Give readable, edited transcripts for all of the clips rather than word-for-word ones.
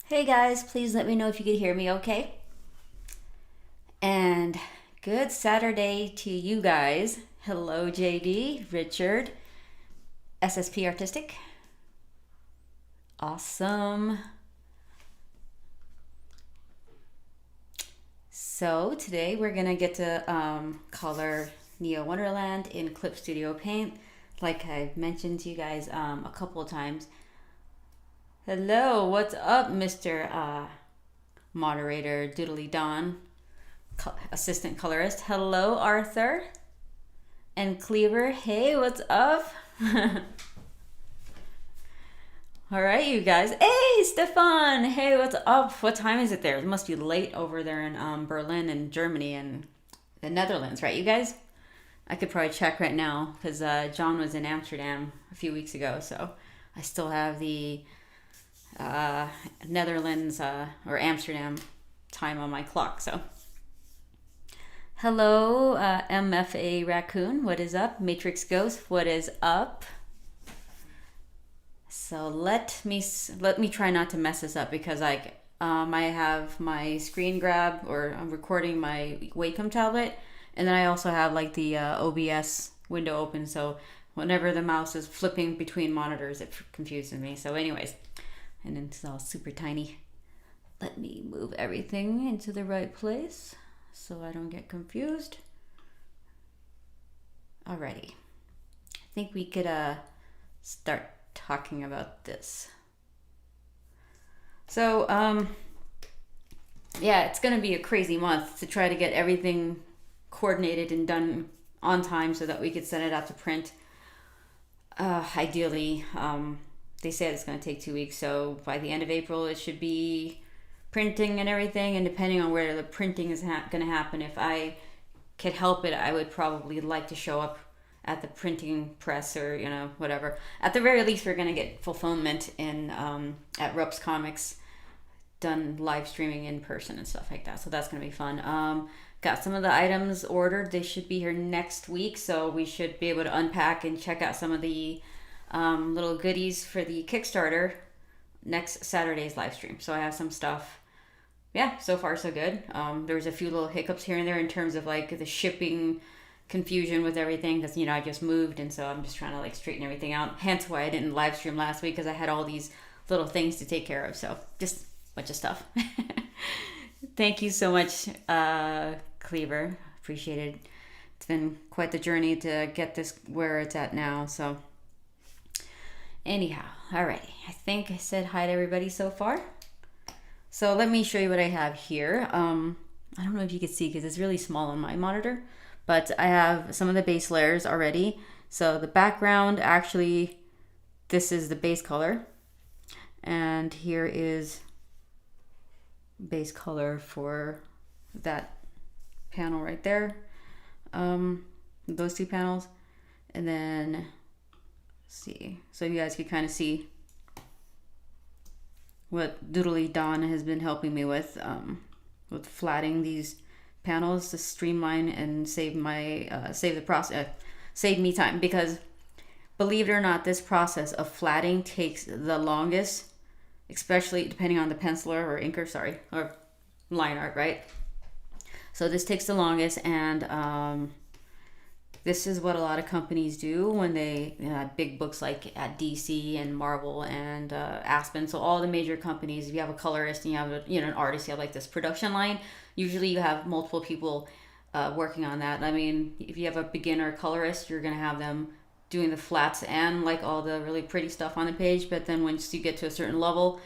Hey guys, please let me know if you could hear me okay. And good Saturday to you guys. Hello, JD, Richard, SSP Artistic. Awesome. So today we're gonna get to color Neo Wonderland in Clip Studio Paint, like I've mentioned to you guys a couple of times. Hello, what's up, Mr. Moderator Doodly Don, assistant colorist. Hello, Arthur and Cleaver. Hey, what's up? All right, you guys. Hey, Stefan. Hey, what's up? What time is it there? It must be late over there in Berlin and Germany and the Netherlands, right, you guys? I could probably check right now because John was in Amsterdam a few weeks ago, so I still have the Netherlands or Amsterdam time on my clock. So, hello, MFA Raccoon. What is up? Matrix Ghost. What is up? So let me try not to mess this up because I have my screen grab or I'm recording my Wacom tablet, and then I also have like the OBS window open. So whenever the mouse is flipping between monitors, it confuses me. So, anyways. And then it's all super tiny. Let me move everything into the right place so I don't get confused. Alrighty. I think we could start talking about this. So, yeah, it's gonna be a crazy month to try to get everything coordinated and done on time so that we could send it out to print. Ideally, they said it's going to take 2 weeks, so by the end of April it should be printing and everything. And depending on where the printing is going to happen, if I could help it, I would probably like to show up at the printing press or whatever. At the very least, we're going to get fulfillment in at Rups Comics, done live streaming in person and stuff like that. So that's going to be fun. Got some of the items ordered. They should be here next week, so we should be able to unpack and check out some of the little goodies for the Kickstarter next Saturday's live stream. So I have some stuff. Yeah, so far so good. There's a few little hiccups here and there in terms of like the shipping confusion with everything because I just moved, and so I'm just trying to like straighten everything out. Hence why I didn't live stream last week, because I had all these little things to take care of. So just a bunch of stuff. Thank you so much, Cleaver. Appreciate it. It's been quite the journey to get this where it's at now. So anyhow, alrighty. I think I said hi to everybody so far. So let me show you what I have here. I don't know if you can see because it's really small on my monitor, but I have some of the base layers already. So the background, actually, this is the base color. And here is base color for that panel right there. Those two panels. And then see, so you guys can kind of see what Doodly Don has been helping me with flatting these panels to streamline and save the process, save me time, because believe it or not, this process of flatting takes the longest, especially depending on the penciler or inker, or line art, right? So this takes the longest, and this is what a lot of companies do when they have big books like at DC and Marvel and Aspen. So all the major companies, if you have a colorist and you have an artist, you have like this production line. Usually you have multiple people working on that. I mean, if you have a beginner colorist, you're gonna have them doing the flats and like all the really pretty stuff on the page. But then once you get to a certain level,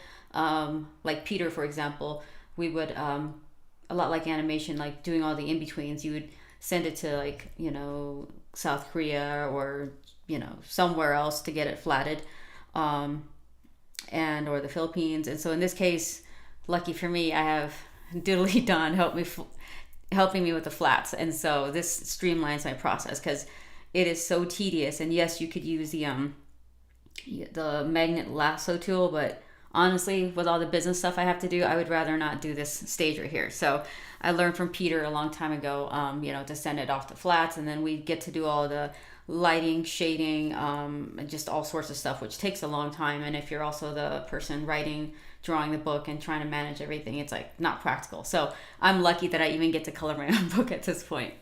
like Peter, for example, we would a lot like animation, like doing all the in-betweens. You would send it to like South Korea or somewhere else to get it flatted, and or the Philippines. And so in this case, lucky for me, I have Doodly Don helping me with the flats, and so this streamlines my process because it is so tedious. And yes, you could use the magnet lasso tool, but honestly, with all the business stuff I have to do, I would rather not do this stage right here. So I learned from Peter a long time ago, to send it off to flats, and then we get to do all the lighting, shading, and just all sorts of stuff, which takes a long time. And if you're also the person writing drawing the book and trying to manage everything, it's like not practical. So I'm lucky that I even get to color my own book at this point.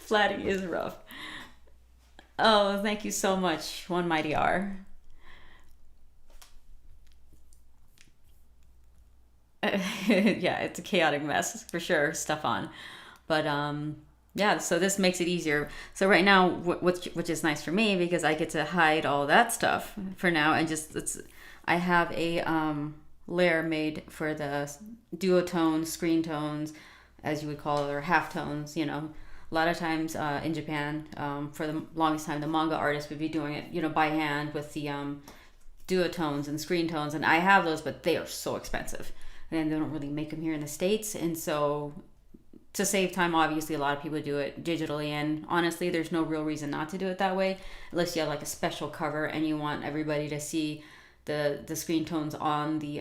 Flatting is rough. Oh, thank you so much, One Mighty R. Yeah, it's a chaotic mess for sure, Stefan. But yeah, so this makes it easier. So right now, which is nice for me because I get to hide all that stuff for now and I have a layer made for the duotones, screen tones, as you would call it, or half tones. You know, a lot of times in Japan, for the longest time, the manga artists would be doing it, you know, by hand with the duotones and screen tones, and I have those, but they are so expensive, and they don't really make them here in the States, and so to save time, obviously a lot of people do it digitally, and honestly there's no real reason not to do it that way unless you have like a special cover and you want everybody to see the screen tones on the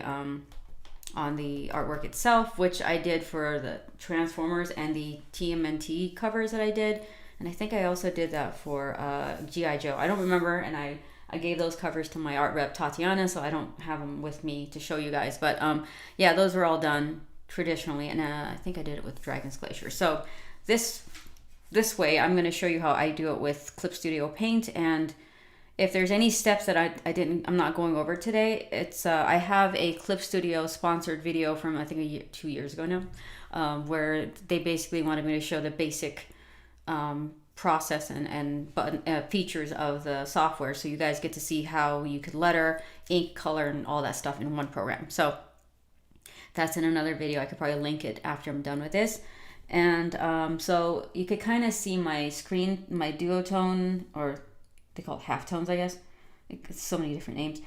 artwork itself, which I did for the Transformers and the TMNT covers that I did, and I think I also did that for G.I. Joe. I don't remember, and I gave those covers to my art rep Tatiana, so I don't have them with me to show you guys, but yeah, those were all done traditionally, and I think I did it with Dragon's Glacier. So this way I'm going to show you how I do it with Clip Studio Paint, and if there's any steps that I'm not going over today, it's I have a Clip Studio sponsored video from I think 2 years ago now, where they basically wanted me to show the basic process and button features of the software, so you guys get to see how you could letter, ink, color, and all that stuff in one program. So that's in another video. I could probably link it after I'm done with this. And so you could kind of see my screen, my duotone, or they call it half tones, I guess. It's so many different names.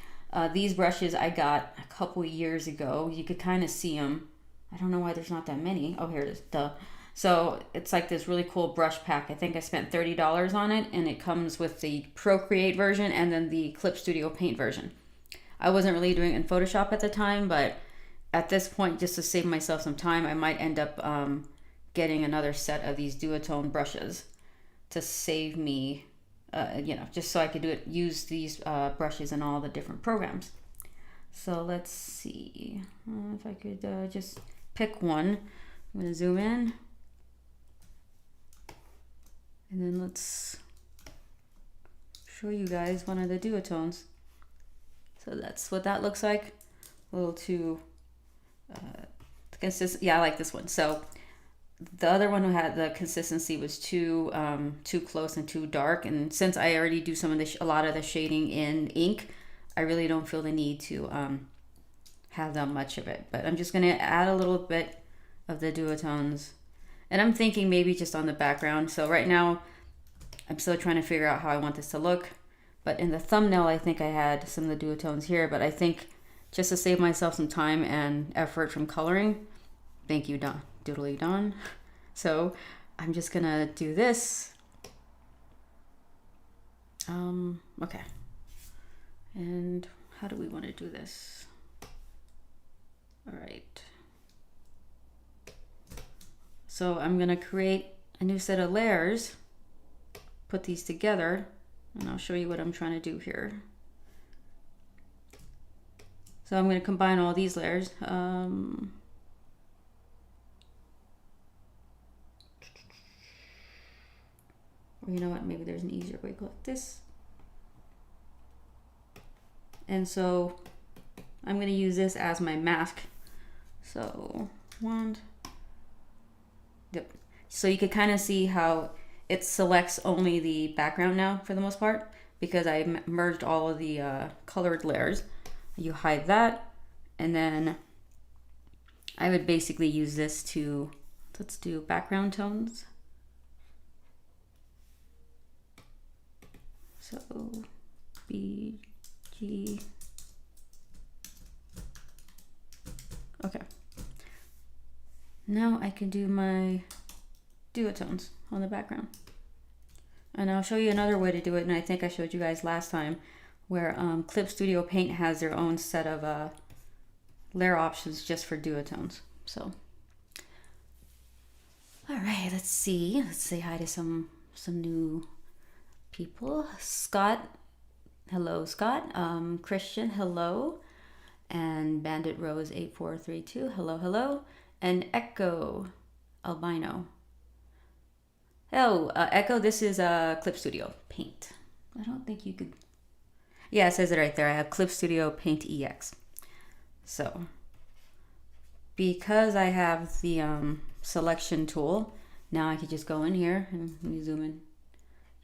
These brushes I got a couple years ago. You could kind of see them. I don't know why there's not that many. Oh, here it is. Duh. So it's like this really cool brush pack. I think I spent $30 on it, and it comes with the Procreate version and then the Clip Studio Paint version. I wasn't really doing it in Photoshop at the time, but at this point, just to save myself some time, I might end up getting another set of these duotone brushes to save me, you know, just so I could use these brushes in all the different programs. So let's see if I could just pick one. I'm going to zoom in. And then let's show you guys one of the duotones. So that's what that looks like. A little too consistent. Yeah, I like this one. So the other one who had the consistency was too close and too dark. And since I already do a lot of the shading in ink, I really don't feel the need to have that much of it. But I'm just going to add a little bit of the duotones. And I'm thinking maybe just on the background. So right now, I'm still trying to figure out how I want this to look. But in the thumbnail, I think I had some of the duotones here. But I think just to save myself some time and effort from coloring, thank you, Don, Doodly Don. So I'm just going to do this. Okay. And how do we want to do this? All right. So I'm going to create a new set of layers, put these together, and I'll show you what I'm trying to do here. So I'm going to combine all these layers. You know what, maybe there's an easier way to go like this. And so I'm going to use this as my mask. So wand. Yep. So you can kind of see how it selects only the background now for the most part, because I merged all of the colored layers. You hide that, and then I would basically use this to, let's do background tones. So B, G. Okay. Now I can do my duotones on the background. And I'll show you another way to do it, and I think I showed you guys last time, where Clip Studio Paint has their own set of layer options just for duotones. So, all right, let's see. Let's say hi to some new people. Scott, hello, Scott. Christian, hello. and Bandit Rose 8432. Hello, hello. And Echo Albino. Oh, Echo, this is Clip Studio Paint. I don't think you could. Yeah, it says it right there. I have Clip Studio Paint EX. So, because I have the selection tool, now I could just go in here and let me zoom in.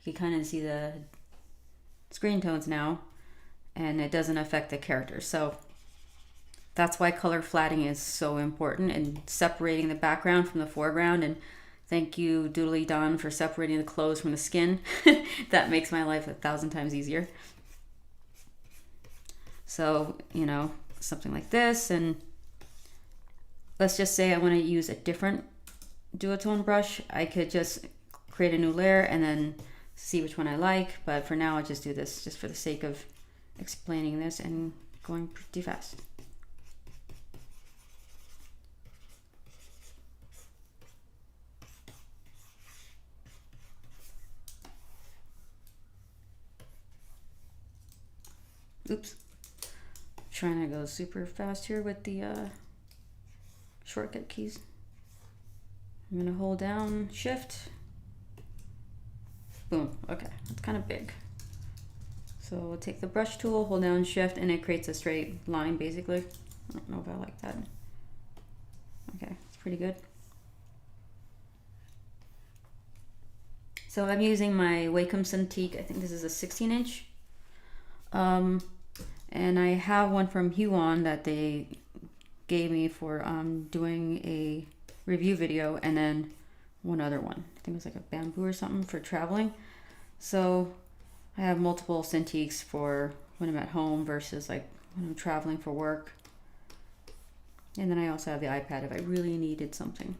You can kind of see the screen tones now, and it doesn't affect the characters. So that's why color flatting is so important, and separating the background from the foreground. And thank you, Doodly Don, for separating the clothes from the skin. That makes my life 1,000 times easier. So, you know, something like this, and let's just say I want to use a different duotone brush. I could just create a new layer and then see which one I like, but for now I'll just do this just for the sake of explaining this and going pretty fast. Oops. Trying to go super fast here with the shortcut keys. I'm gonna hold down Shift. Boom. Okay, that's kind of big. So we'll take the brush tool, hold down Shift, and it creates a straight line basically. I don't know if I like that. Okay, it's pretty good. So I'm using my Wacom Cintiq. I think this is a 16-inch. And I have one from Huon that they gave me for doing a review video, and then one other one. I think it was like a bamboo or something for traveling. So I have multiple Cintiqs for when I'm at home versus like when I'm traveling for work. And then I also have the iPad if I really needed something.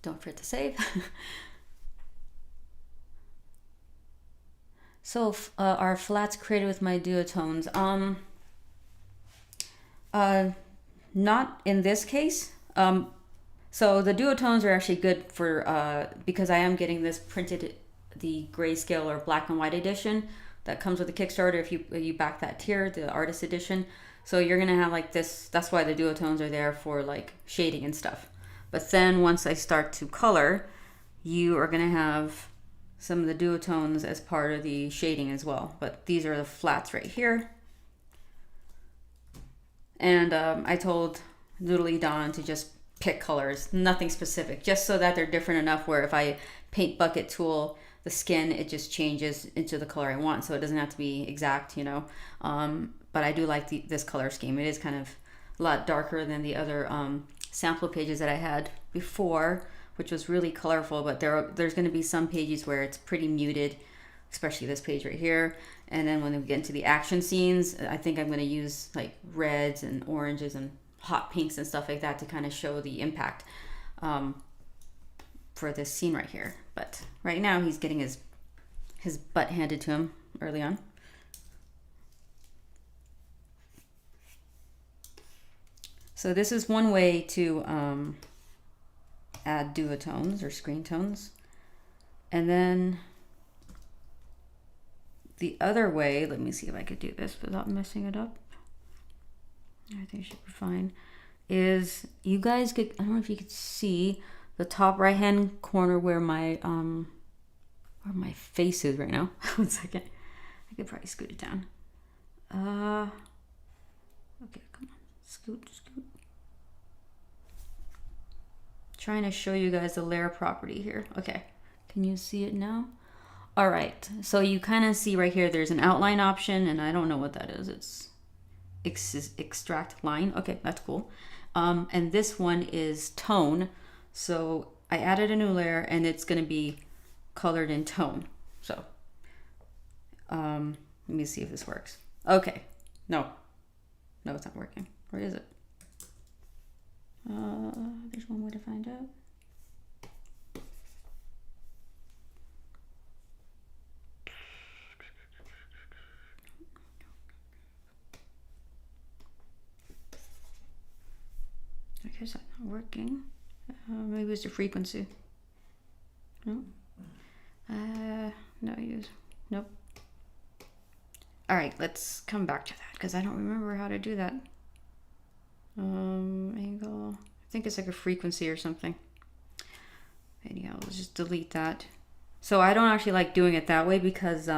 Don't forget to save. So are flats created with my duotones? Not in this case. So the duotones are actually good for because I am getting this printed, the grayscale or black and white edition that comes with the Kickstarter. If you back that tier, the artist edition, so you're gonna have like this. That's why the duotones are there for like shading and stuff. But then once I start to color, you are gonna have some of the duotones as part of the shading as well. But these are the flats right here. And I told Doodly Don to just pick colors, nothing specific, just so that they're different enough where if I paint bucket tool the skin, it just changes into the color I want. So it doesn't have to be exact, you know. But I do like this color scheme. It is kind of a lot darker than the other sample pages that I had before, which was really colorful, but there's going to be some pages where it's pretty muted, especially this page right here. And then when we get into the action scenes, I think I'm going to use like reds and oranges and hot pinks and stuff like that to kind of show the impact for this scene right here. But right now he's getting his butt handed to him early on. So this is one way to add duotones or screen tones. And then the other way, let me see if I could do this without messing it up. I think it should be fine. Is you guys could, I don't know if you could see the top right hand corner where my face is right now. 1 second. I could probably scoot it down. Okay, come on. Scoot. Trying to show you guys the layer property here. Okay, can you see it now? All right, so you kind of see right here, there's an outline option, and I don't know what that is. It's extract line. Okay, that's cool. And this one is tone. So I added a new layer, and it's going to be colored in tone. So let me see if this works. Okay, no, it's not working. Where is it? There's one way to find out. is that not working? Maybe it's the frequency. No. No use. Nope. All right, let's come back to that because I don't remember how to do that. Angle. I think it's like a frequency or something. Anyhow, let's just delete that. So I don't actually like doing it that way because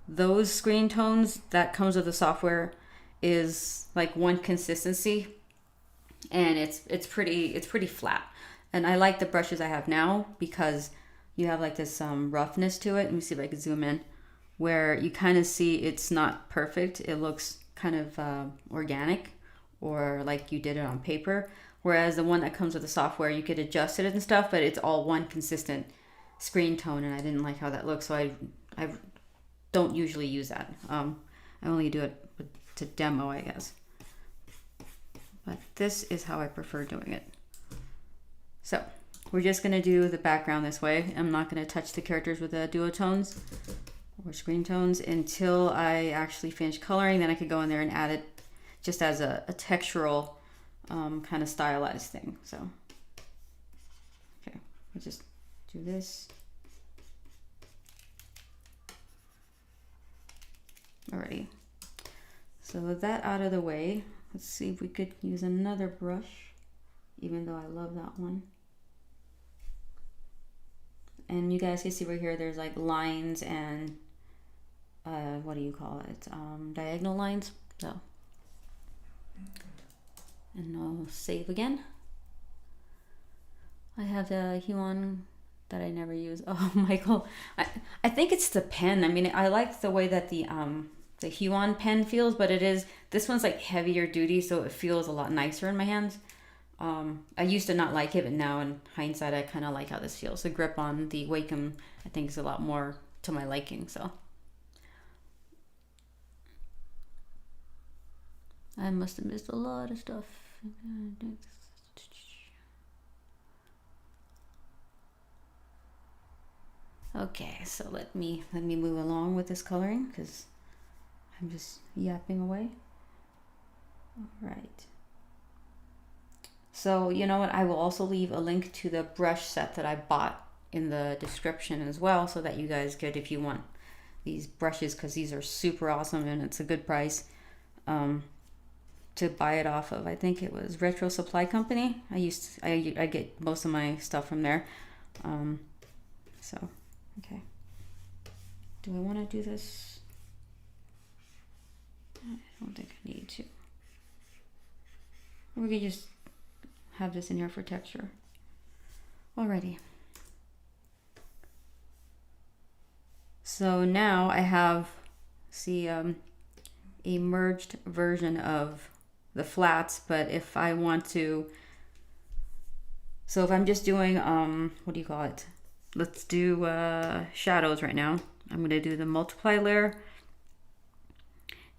those screen tones that comes with the software is like one consistency, and it's pretty flat. And I like the brushes I have now because you have like this roughness to it. Let me see if I can zoom in, where you kind of see it's not perfect. It looks kind of organic, or like you did it on paper. Whereas the one that comes with the software, you could adjust it and stuff, but it's all one consistent screen tone, and I didn't like how that looks, so I don't usually use that. I only do it to demo, I guess. But this is how I prefer doing it. So we're just gonna do the background this way. I'm not gonna touch the characters with the duotones or screen tones until I actually finish coloring. Then I could go in there and add it just as a textural kind of stylized thing. So, okay, we'll just do this. Alrighty. So with that out of the way, let's see if we could use another brush, even though I love that one. And you guys can see right here, there's like lines and what do you call it? Diagonal lines. So, and I'll save again. I have the Huon that I never use. Oh, Michael, I think it's the pen. I mean, I like the way that the Huon pen feels, but this one's like heavier duty, so it feels a lot nicer in my hands. I used to not like it, but now in hindsight, I kind of like how this feels. The grip on the Wacom, I think, is a lot more to my liking. So I must have missed a lot of stuff. Okay, so let me move along with this coloring because I'm just yapping away. All right. So you know what? I will also leave a link to the brush set that I bought in the description as well, so that you guys get, if you want these brushes, because these are super awesome and it's a good price. To buy it off of, I think it was Retro Supply Company. I get most of my stuff from there. So okay. Do I want to do this? I don't think I need to. We could just have this in here for texture. Alrighty. So now I have, see, a merged version of the flats, but if I want to, so if I'm just doing, what do you call it? Let's do shadows right now. I'm going to do the multiply layer,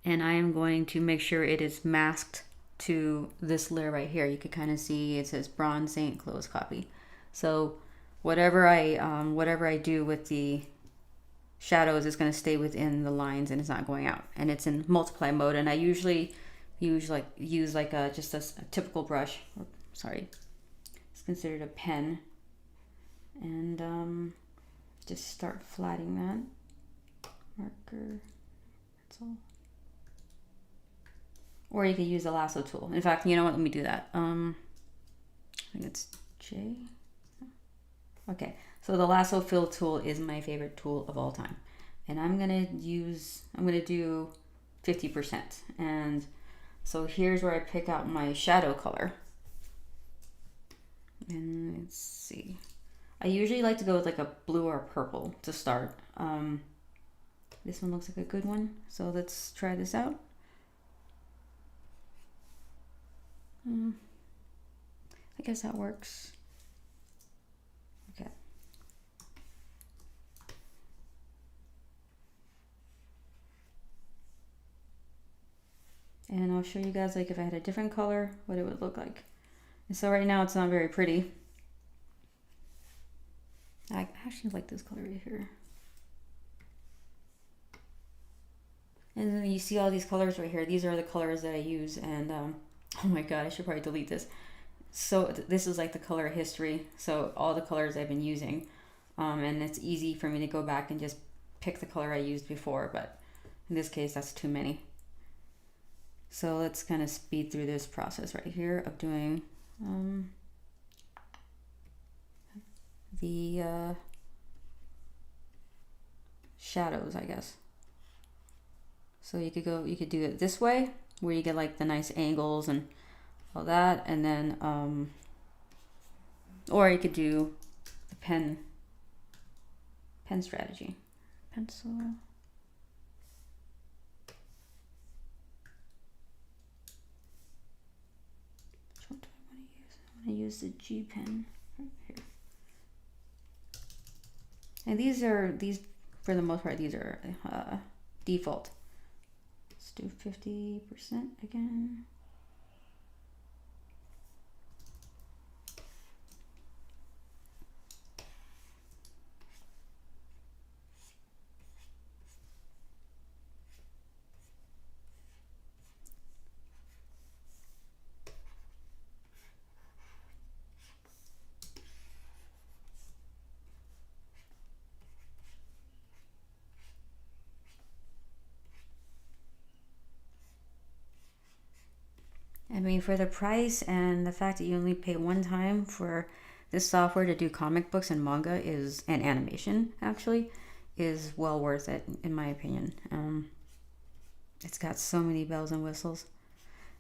and I am going to make sure it is masked to this layer right here. You can kind of see it says Bronze Saint close copy. So whatever I do with the shadows is going to stay within the lines and it's not going out, and it's in multiply mode. And I usually use like a typical brush, or sorry, it's considered a pen, and just start flatting that marker. That's all. Or you could use the lasso tool. In fact, you know what? Let me do that. I think it's J. Okay, so the lasso fill tool is my favorite tool of all time, and I'm gonna do 50%. And so here's where I pick out my shadow color. And let's see. I usually like to go with like a blue or purple to start. This one looks like a good one, so let's try this out. I guess that works. Okay. And I'll show you guys, like, if I had a different color, what it would look like. And so right now it's not very pretty. I actually like this color right here. And then you see all these colors right here. These are the colors that I use. And oh my god, I should probably delete this. So this is like the color history. So all the colors I've been using. And it's easy for me to go back and just pick the color I used before, but in this case, that's too many. So let's kind of speed through this process right here of doing the shadows, I guess. So you could do it this way, where you get like the nice angles and all that, and then or you could do the pen strategy. Pencil. Which one do I want to use? I want to use the G pen right here. And these for the most part, these are default. Let's do 50% again. I mean, for the price and the fact that you only pay one time for this software to do comic books and manga and animation actually is well worth it, in my opinion. It's got so many bells and whistles.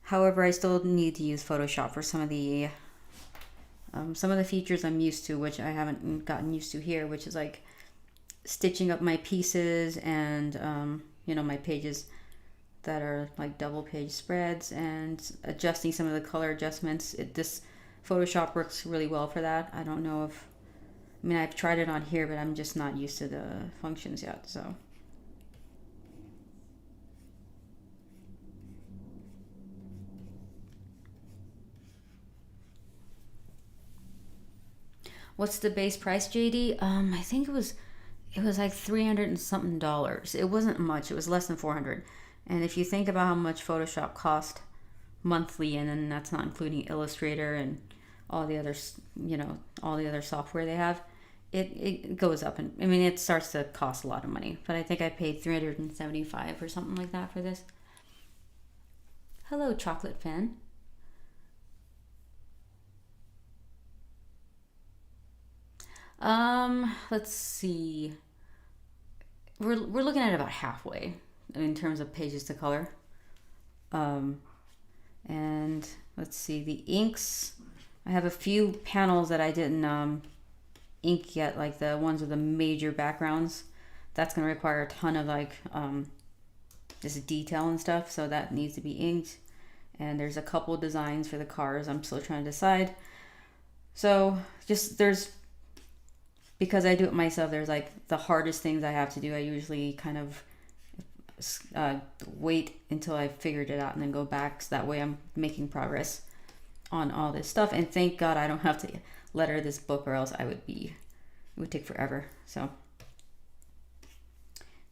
However, I still need to use Photoshop for some of the features I'm used to, which I haven't gotten used to here, which is like stitching up my pieces and my pages that are like double page spreads and adjusting some of the color adjustments. This Photoshop works really well for that. I don't know if, I mean, I've tried it on here, but I'm just not used to the functions yet, so. What's the base price, JD? I think it was like $300 and something. It wasn't much. It was less than 400. And if you think about how much Photoshop cost monthly, and then that's not including Illustrator and all the other, all the other software they have, it goes up. And I mean, it starts to cost a lot of money. But I think I paid $375 or something like that for this. Hello, chocolate fan. Let's see. We're looking at about halfway in terms of pages to color. And let's see, the inks. I have a few panels that I didn't ink yet, like the ones with the major backgrounds. That's going to require a ton of like just detail and stuff, so that needs to be inked. And there's a couple designs for the cars I'm still trying to decide. So because I do it myself, there's like the hardest things I have to do. I usually kind of wait until I figured it out and then go back, so that way I'm making progress on all this stuff. And thank God I don't have to letter this book, or else it would take forever. So,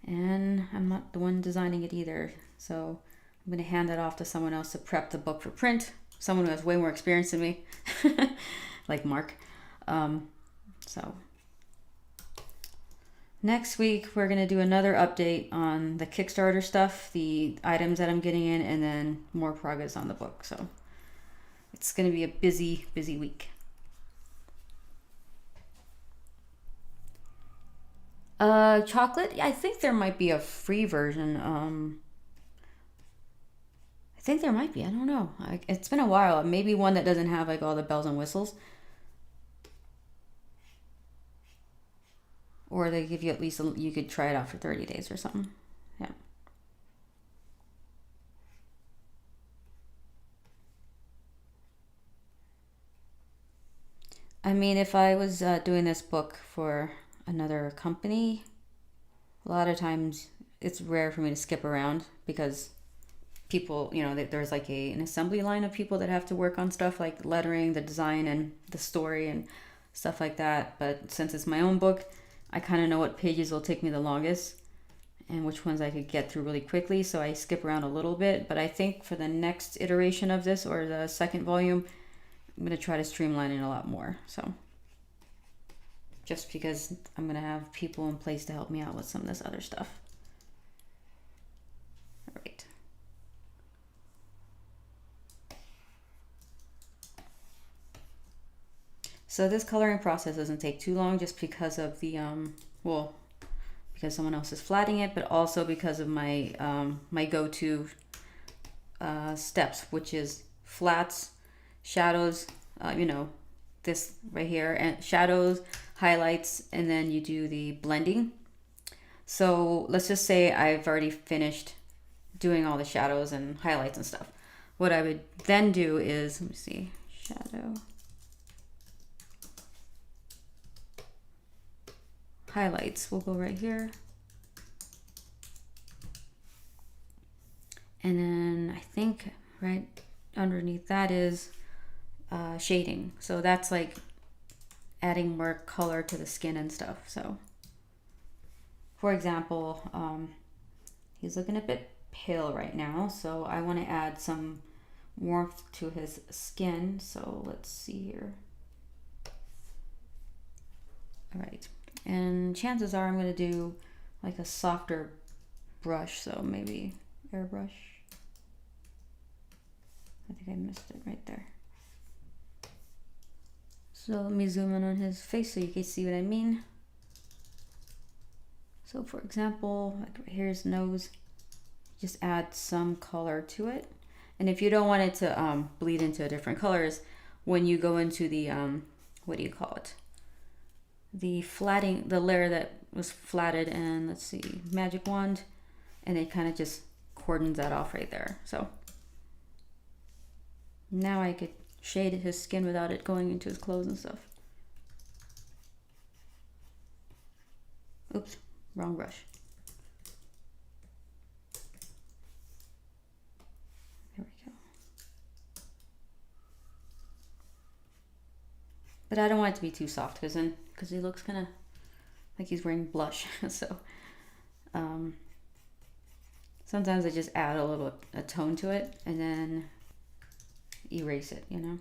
and I'm not the one designing it either, so I'm gonna hand it off to someone else to prep the book for print, someone who has way more experience than me, like Mark. So next week, we're going to do another update on the Kickstarter stuff, the items that I'm getting in, and then more progress on the book. So it's going to be a busy, busy week. Chocolate? I think there might be a free version. I think there might be. I don't know. It's been a while. Maybe one that doesn't have like all the bells and whistles. Or they give you at least, you could try it out for 30 days or something. Yeah. I mean, if I was doing this book for another company, a lot of times it's rare for me to skip around, because people, there's like an assembly line of people that have to work on stuff like lettering, the design, and the story and stuff like that. But since it's my own book, I kind of know what pages will take me the longest and which ones I could get through really quickly, so I skip around a little bit. But I think for the next iteration of this, or the second volume, I'm going to try to streamline it a lot more. So just because I'm going to have people in place to help me out with some of this other stuff. All right. So this coloring process doesn't take too long just because of the, well, because someone else is flatting it, but also because of my, my go-to steps, which is flats, shadows, you know, this right here, and shadows, highlights, and then you do the blending. So let's just say I've already finished doing all the shadows and highlights and stuff. What I would then do is, let me see, shadow, highlights, we'll go right here. And then I think right underneath that is shading. So that's like adding more color to the skin and stuff. So for example, he's looking a bit pale right now, so I want to add some warmth to his skin. So let's see here. All right, and chances are I'm going to do like a softer brush, so maybe airbrush. I think I missed it right there. So let me zoom in on his face so you can see what I mean. So for example, like right here's nose, just add some color to it. And if you don't want it to bleed into different colors, when you go into the, what do you call it? The flatting, the layer that was flatted, and let's see, magic wand, and it kind of just cordons that off right there. So now I could shade his skin without it going into his clothes and stuff. Oops, wrong brush. There we go. But I don't want it to be too soft because he looks kind of like he's wearing blush. So sometimes I just add a tone to it and then erase it, you know.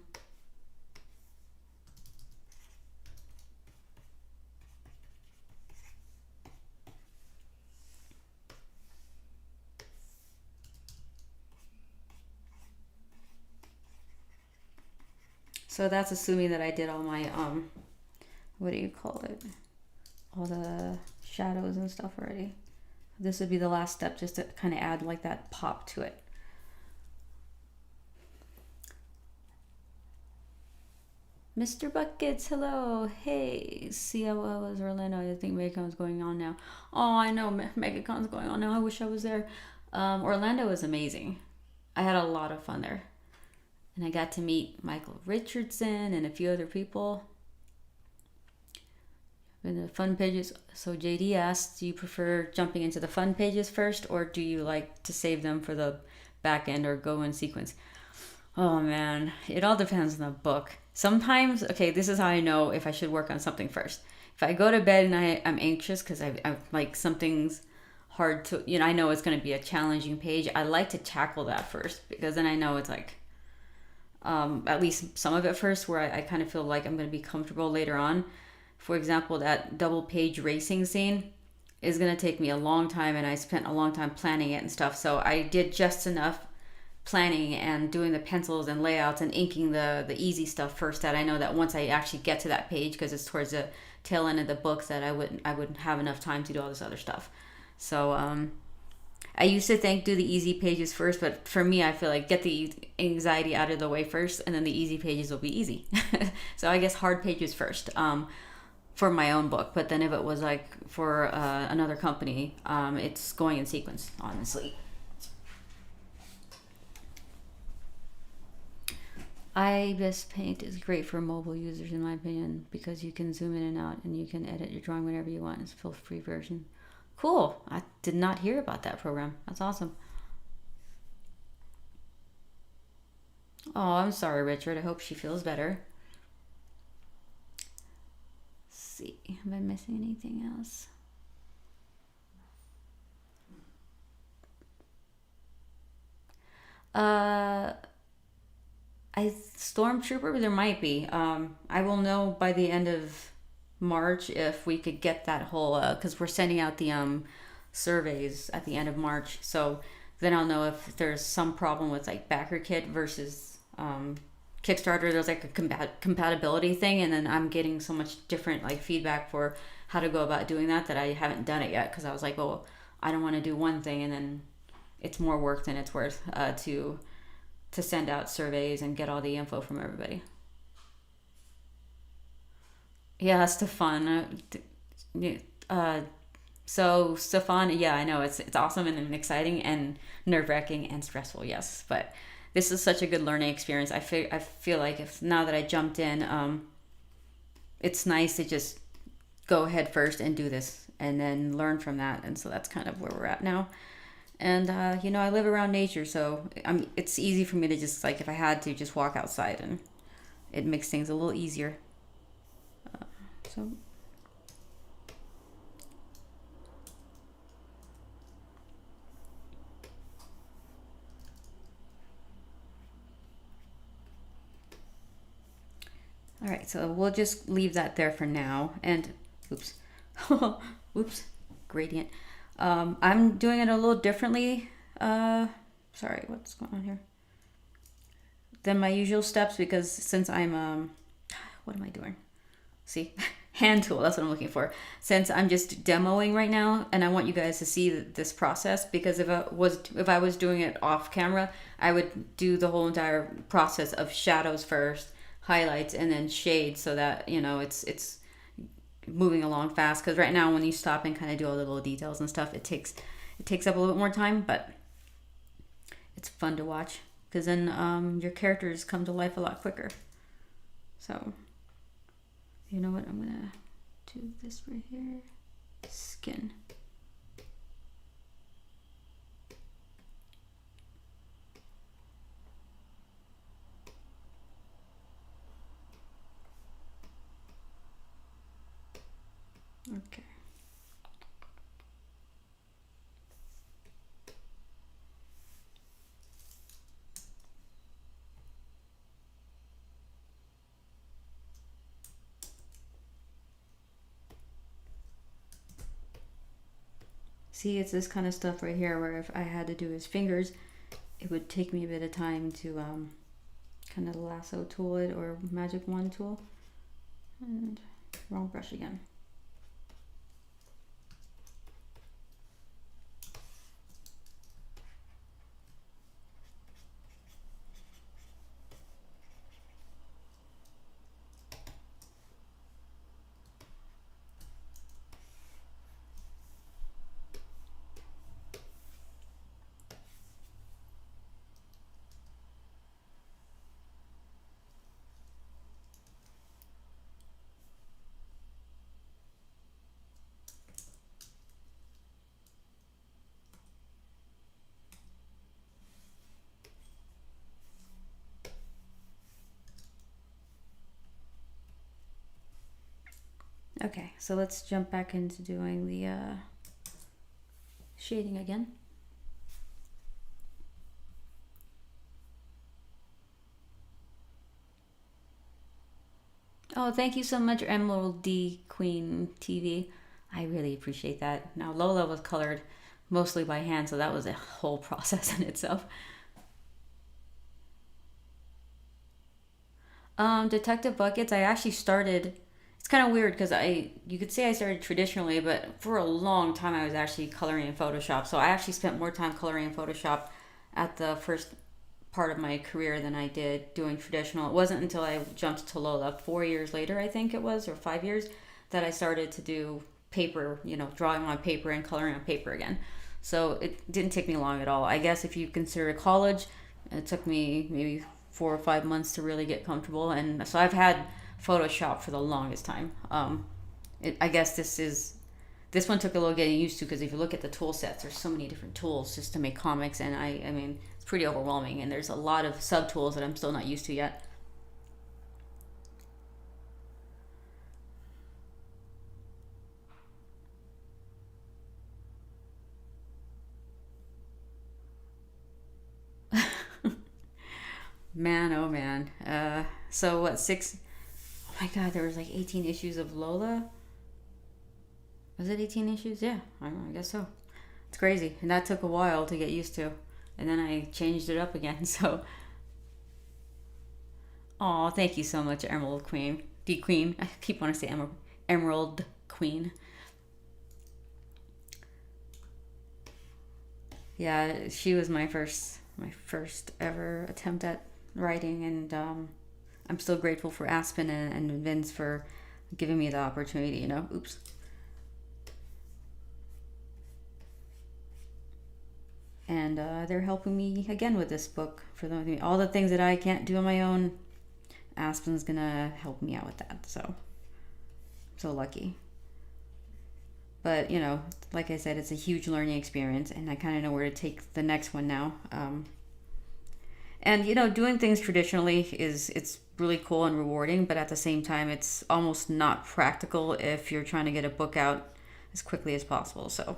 So that's assuming that I did all my what do you call it, all the shadows and stuff already. This would be the last step, just to kind of add like that pop to it. Mr. Buckets, hello. Hey, COO is Orlando. I think MegaCon's going on now. Oh, I know MegaCon's going on now. I wish I was there. Orlando was amazing. I had a lot of fun there. And I got to meet Michael Richardson and a few other people. In the fun pages. So JD asked, do you prefer jumping into the fun pages first, or do you like to save them for the back end or go in sequence? Oh man, it all depends on the book. Sometimes, okay, this is how I know if I should work on something first. If I go to bed and I'm anxious because I'm like something's hard to, you know, I know it's going to be a challenging page, I like to tackle that first, because then I know it's like, at least some of it first, where I kind of feel like I'm going to be comfortable later on. For example, that double page racing scene is going to take me a long time, and I spent a long time planning it and stuff. So I did just enough planning and doing the pencils and layouts and inking the easy stuff first, that I know that once I actually get to that page, because it's towards the tail end of the book, that I wouldn't have enough time to do all this other stuff. So I used to think do the easy pages first, but for me, I feel like get the anxiety out of the way first, and then the easy pages will be easy. So I guess hard pages first for my own book. But then if it was like for another company, it's going in sequence, honestly. IBIS Paint is great for mobile users, in my opinion, because you can zoom in and out and you can edit your drawing whenever you want. It's a free version. Cool. I did not hear about that program. That's awesome. Oh, I'm sorry, Richard. I hope she feels better. Let's see. Am I missing anything else? Stormtrooper, there might be. I will know by the end of March if we could get that whole, because we're sending out the surveys at the end of March. So then I'll know if there's some problem with like backer kit versus Kickstarter. There's like a compatibility thing, and then I'm getting so much different like feedback for how to go about doing that I haven't done it yet, because I was like, well, I don't want to do one thing and then it's more work than it's worth to send out surveys and get all the info from everybody. Yeah, Stefan. So Stefan, yeah, I know it's awesome and exciting and nerve wracking and stressful, yes. But this is such a good learning experience. I feel like if now that I jumped in, it's nice to just go ahead first and do this and then learn from that. And so that's kind of where we're at now. And I live around nature, so it's easy for me to just like if I had to just walk outside, and it makes things a little easier. So all right, so we'll just leave that there for now. And oops, oops, gradient. I'm doing it a little differently. Sorry, what's going on here? Than my usual steps, because since I'm what am I doing? See, hand tool. That's what I'm looking for. Since I'm just demoing right now, and I want you guys to see this process, because if I was doing it off camera, I would do the whole entire process of shadows first, highlights, and then shades, so that it's moving along fast. Because right now, when you stop and kind of do all the little details and stuff, it takes up a little bit more time, but it's fun to watch, because then your characters come to life a lot quicker. So you know what, I'm gonna do this right here. Skin. Okay. See, it's this kind of stuff right here where if I had to do his fingers, it would take me a bit of time to kind of lasso tool it, or magic wand tool. And wrong brush again. Okay, so let's jump back into doing the shading again. Oh, thank you so much, Emerald D Queen TV. I really appreciate that. Now, Lola was colored mostly by hand, so that was a whole process in itself. Detective Buckets, I actually started. It's kind of weird because you could say I started traditionally, but for a long time I was actually coloring in Photoshop. So I actually spent more time coloring in Photoshop at the first part of my career than I did doing traditional. It wasn't until I jumped to Lola 4 years later, I think it was, or 5 years, that I started to do paper, drawing on paper and coloring on paper again. So it didn't take me long at all. I guess if you consider college, it took me maybe 4 or 5 months to really get comfortable. And so I've had Photoshop for the longest time. I guess this one took a little getting used to, because if you look at the tool sets, there's so many different tools just to make comics, and I mean it's pretty overwhelming, and there's a lot of sub tools that I'm still not used to yet. Man, oh man. So what, six? Oh my god, there was like 18 issues of Lola. Was it 18 issues? Yeah, I don't know, I guess so. It's crazy. And that took a while to get used to. And then I changed it up again, so. Oh, thank you so much, Emerald Queen. D Queen. I keep wanting to say Emerald Queen. Yeah, she was my first ever attempt at writing, and I'm still grateful for Aspen and Vince for giving me the opportunity, you know. Oops. And they're helping me again with this book. All the things that I can't do on my own, Aspen's gonna help me out with that. So I'm so lucky. But you know, like I said, it's a huge learning experience, and I kind of know where to take the next one now. And you know, doing things traditionally it's really cool and rewarding, but at the same time, it's almost not practical if you're trying to get a book out as quickly as possible. So,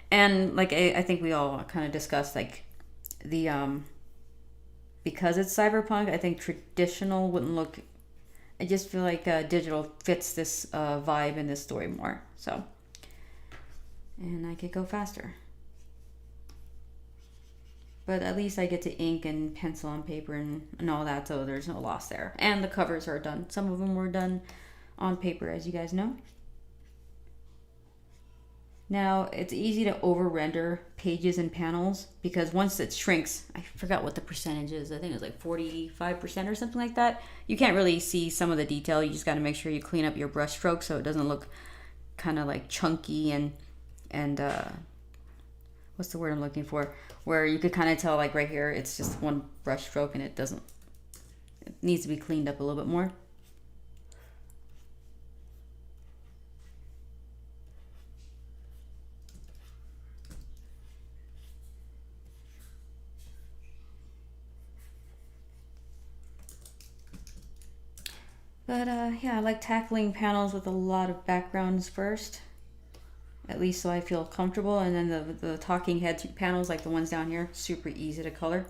and like I think we all kind of discussed like the because it's cyberpunk, I think traditional wouldn't look. I just feel like digital fits this vibe in this story more. So, and I could go faster. But at least I get to ink and pencil on paper and all that, so there's no loss there. And the covers are done. Some of them were done on paper, as you guys know. Now, it's easy to over-render pages and panels because once it shrinks, I forgot what the percentage is. I think it's like 45% or something like that. You can't really see some of the detail. You just got to make sure you clean up your brush stroke so it doesn't look kind of like chunky and what's the word I'm looking for? Where you could kind of tell like right here, it's just one brush stroke and it needs to be cleaned up a little bit more. But yeah, I like tackling panels with a lot of backgrounds first, at least so I feel comfortable. And then the talking head panels, like the ones down here, super easy to color.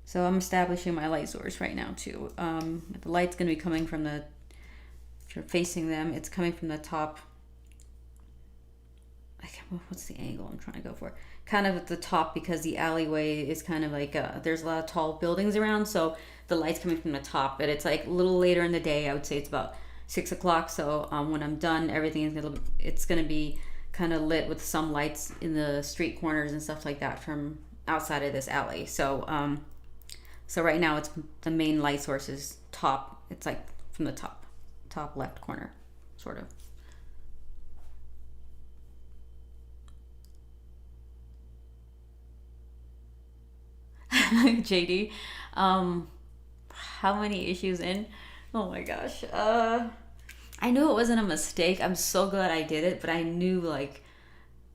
So I'm establishing my light source right now too. The light's going to be coming from if you're facing them, it's coming from the top. What's the angle I'm trying to go for? Kind of at the top because the alleyway is kind of like, there's a lot of tall buildings around. So the light's coming from the top, but it's like a little later in the day. I would say it's about 6 o'clock. So when I'm done, it's gonna be kind of lit with some lights in the street corners and stuff like that from outside of this alley. So so right now it's the main light source is top. It's like from the top left corner, sort of. JD, how many issues in? Oh my gosh. I knew it wasn't a mistake. I'm so glad I did it, but I knew like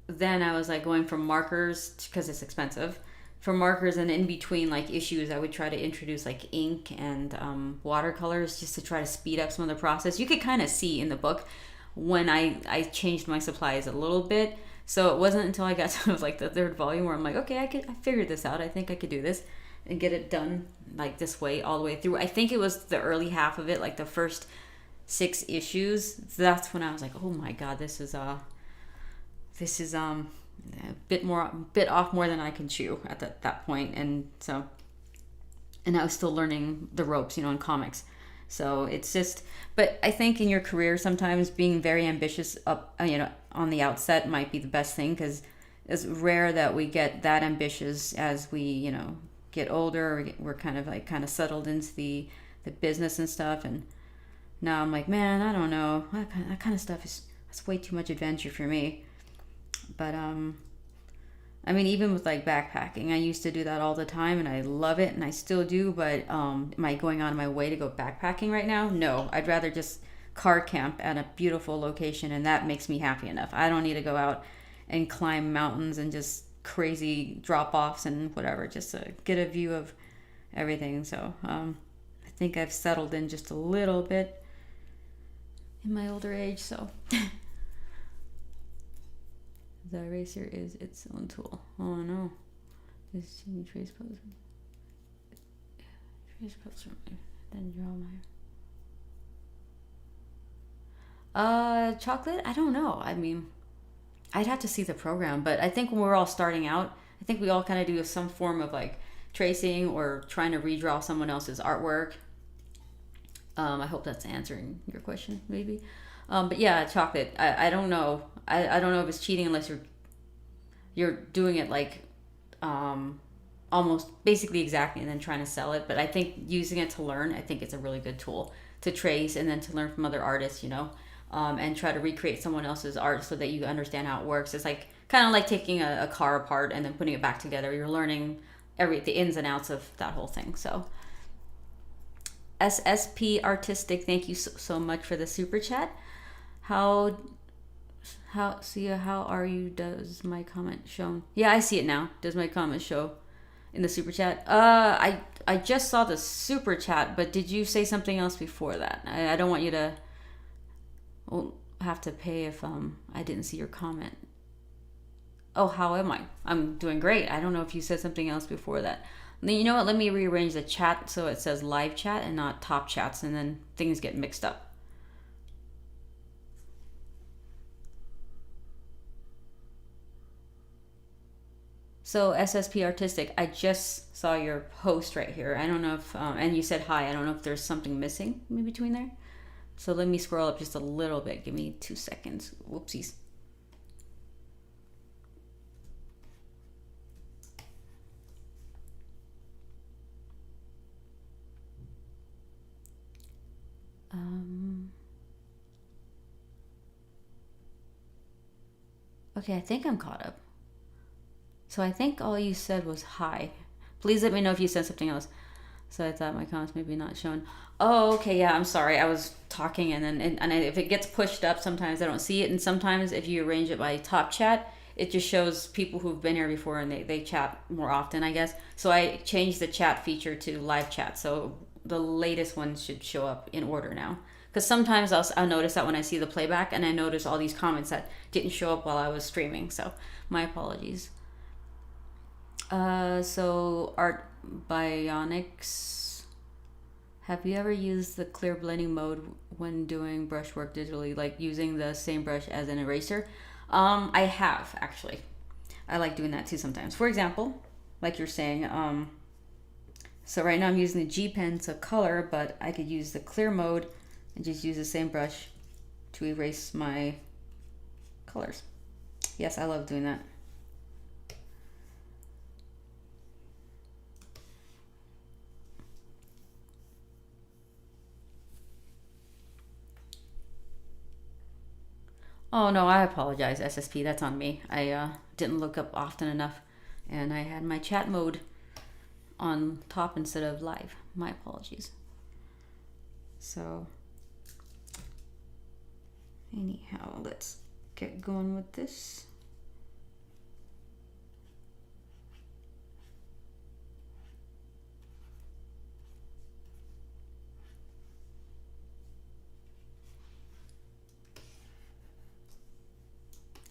then I was like going from markers because it's expensive. For markers and in between like issues, I would try to introduce like ink and watercolors just to try to speed up some of the process. You could kind of see in the book when I changed my supplies a little bit. So it wasn't until I got to like the third volume where I'm like, okay, I figured this out. I think I could do this and get it done like this way all the way through. I think it was the early half of it, like the first 6 issues. That's when I was like, oh my god, this is a bit off more than I can chew at that point. And I was still learning the ropes, you know, in comics. So it's just, but I think in your career sometimes being very ambitious on the outset might be the best thing, because it's rare that we get that ambitious as we, you know, get older. We're kind of settled into the business and stuff. And now I'm like, man, I don't know, that kind of stuff that's way too much adventure for me. But I mean, even with like backpacking, I used to do that all the time and I love it and I still do. But am I going out of my way to go backpacking right now? No, I'd rather just car camp at a beautiful location, and that makes me happy enough. I don't need to go out and climb mountains and just crazy drop-offs and whatever, just to get a view of everything. So I think I've settled in just a little bit in my older age. So the eraser is its own tool. Oh no, this trace pose. Then draw my chocolate. I don't know. I mean, I'd have to see the program, but I think when we're all starting out, I think we all kind of do some form of like tracing or trying to redraw someone else's artwork. I hope that's answering your question, maybe. But yeah, chocolate. I don't know. I don't know if it's cheating unless you're doing it like almost basically exactly and then trying to sell it. But I think using it to learn, I think it's a really good tool to trace and then to learn from other artists, you know, and try to recreate someone else's art so that you understand how it works. It's like kind of like taking a car apart and then putting it back together. You're learning the ins and outs of that whole thing. So SSP Artistic, thank you so much for the super chat. How are you? Does my comment show? Yeah, I see it now. Does my comment show in the super chat? I just saw the super chat, but did you say something else before that? I don't want you to have to pay if I didn't see your comment. Oh, how am I? I'm doing great. I don't know if you said something else before that. You know what? Let me rearrange the chat so it says live chat and not top chats, and then things get mixed up. So SSP Artistic, I just saw your post right here. I don't know if, and you said hi. I don't know if there's something missing in between there. So let me scroll up just a little bit. Give me 2 seconds. Whoopsies. Okay, I think I'm caught up. So I think all you said was hi. Please let me know if you said something else. So I thought my comments maybe not shown. Oh, okay, yeah, I'm sorry. I was talking and then if it gets pushed up, sometimes I don't see it. And sometimes if you arrange it by top chat, it just shows people who've been here before and they chat more often, I guess. So I changed the chat feature to live chat. So the latest ones should show up in order now. Because sometimes I'll notice that when I see the playback and I notice all these comments that didn't show up while I was streaming. So my apologies. So Art Bionics, have you ever used the clear blending mode when doing brushwork digitally, like using the same brush as an eraser? I have, actually. I like doing that too sometimes. For example, like you're saying, so right now I'm using the G pen to color, but I could use the clear mode and just use the same brush to erase my colors. Yes, I love doing that. Oh no, I apologize, SSP. That's on me. I didn't look up often enough, and I had my chat mode on top instead of live. My apologies. So anyhow, let's get going with this.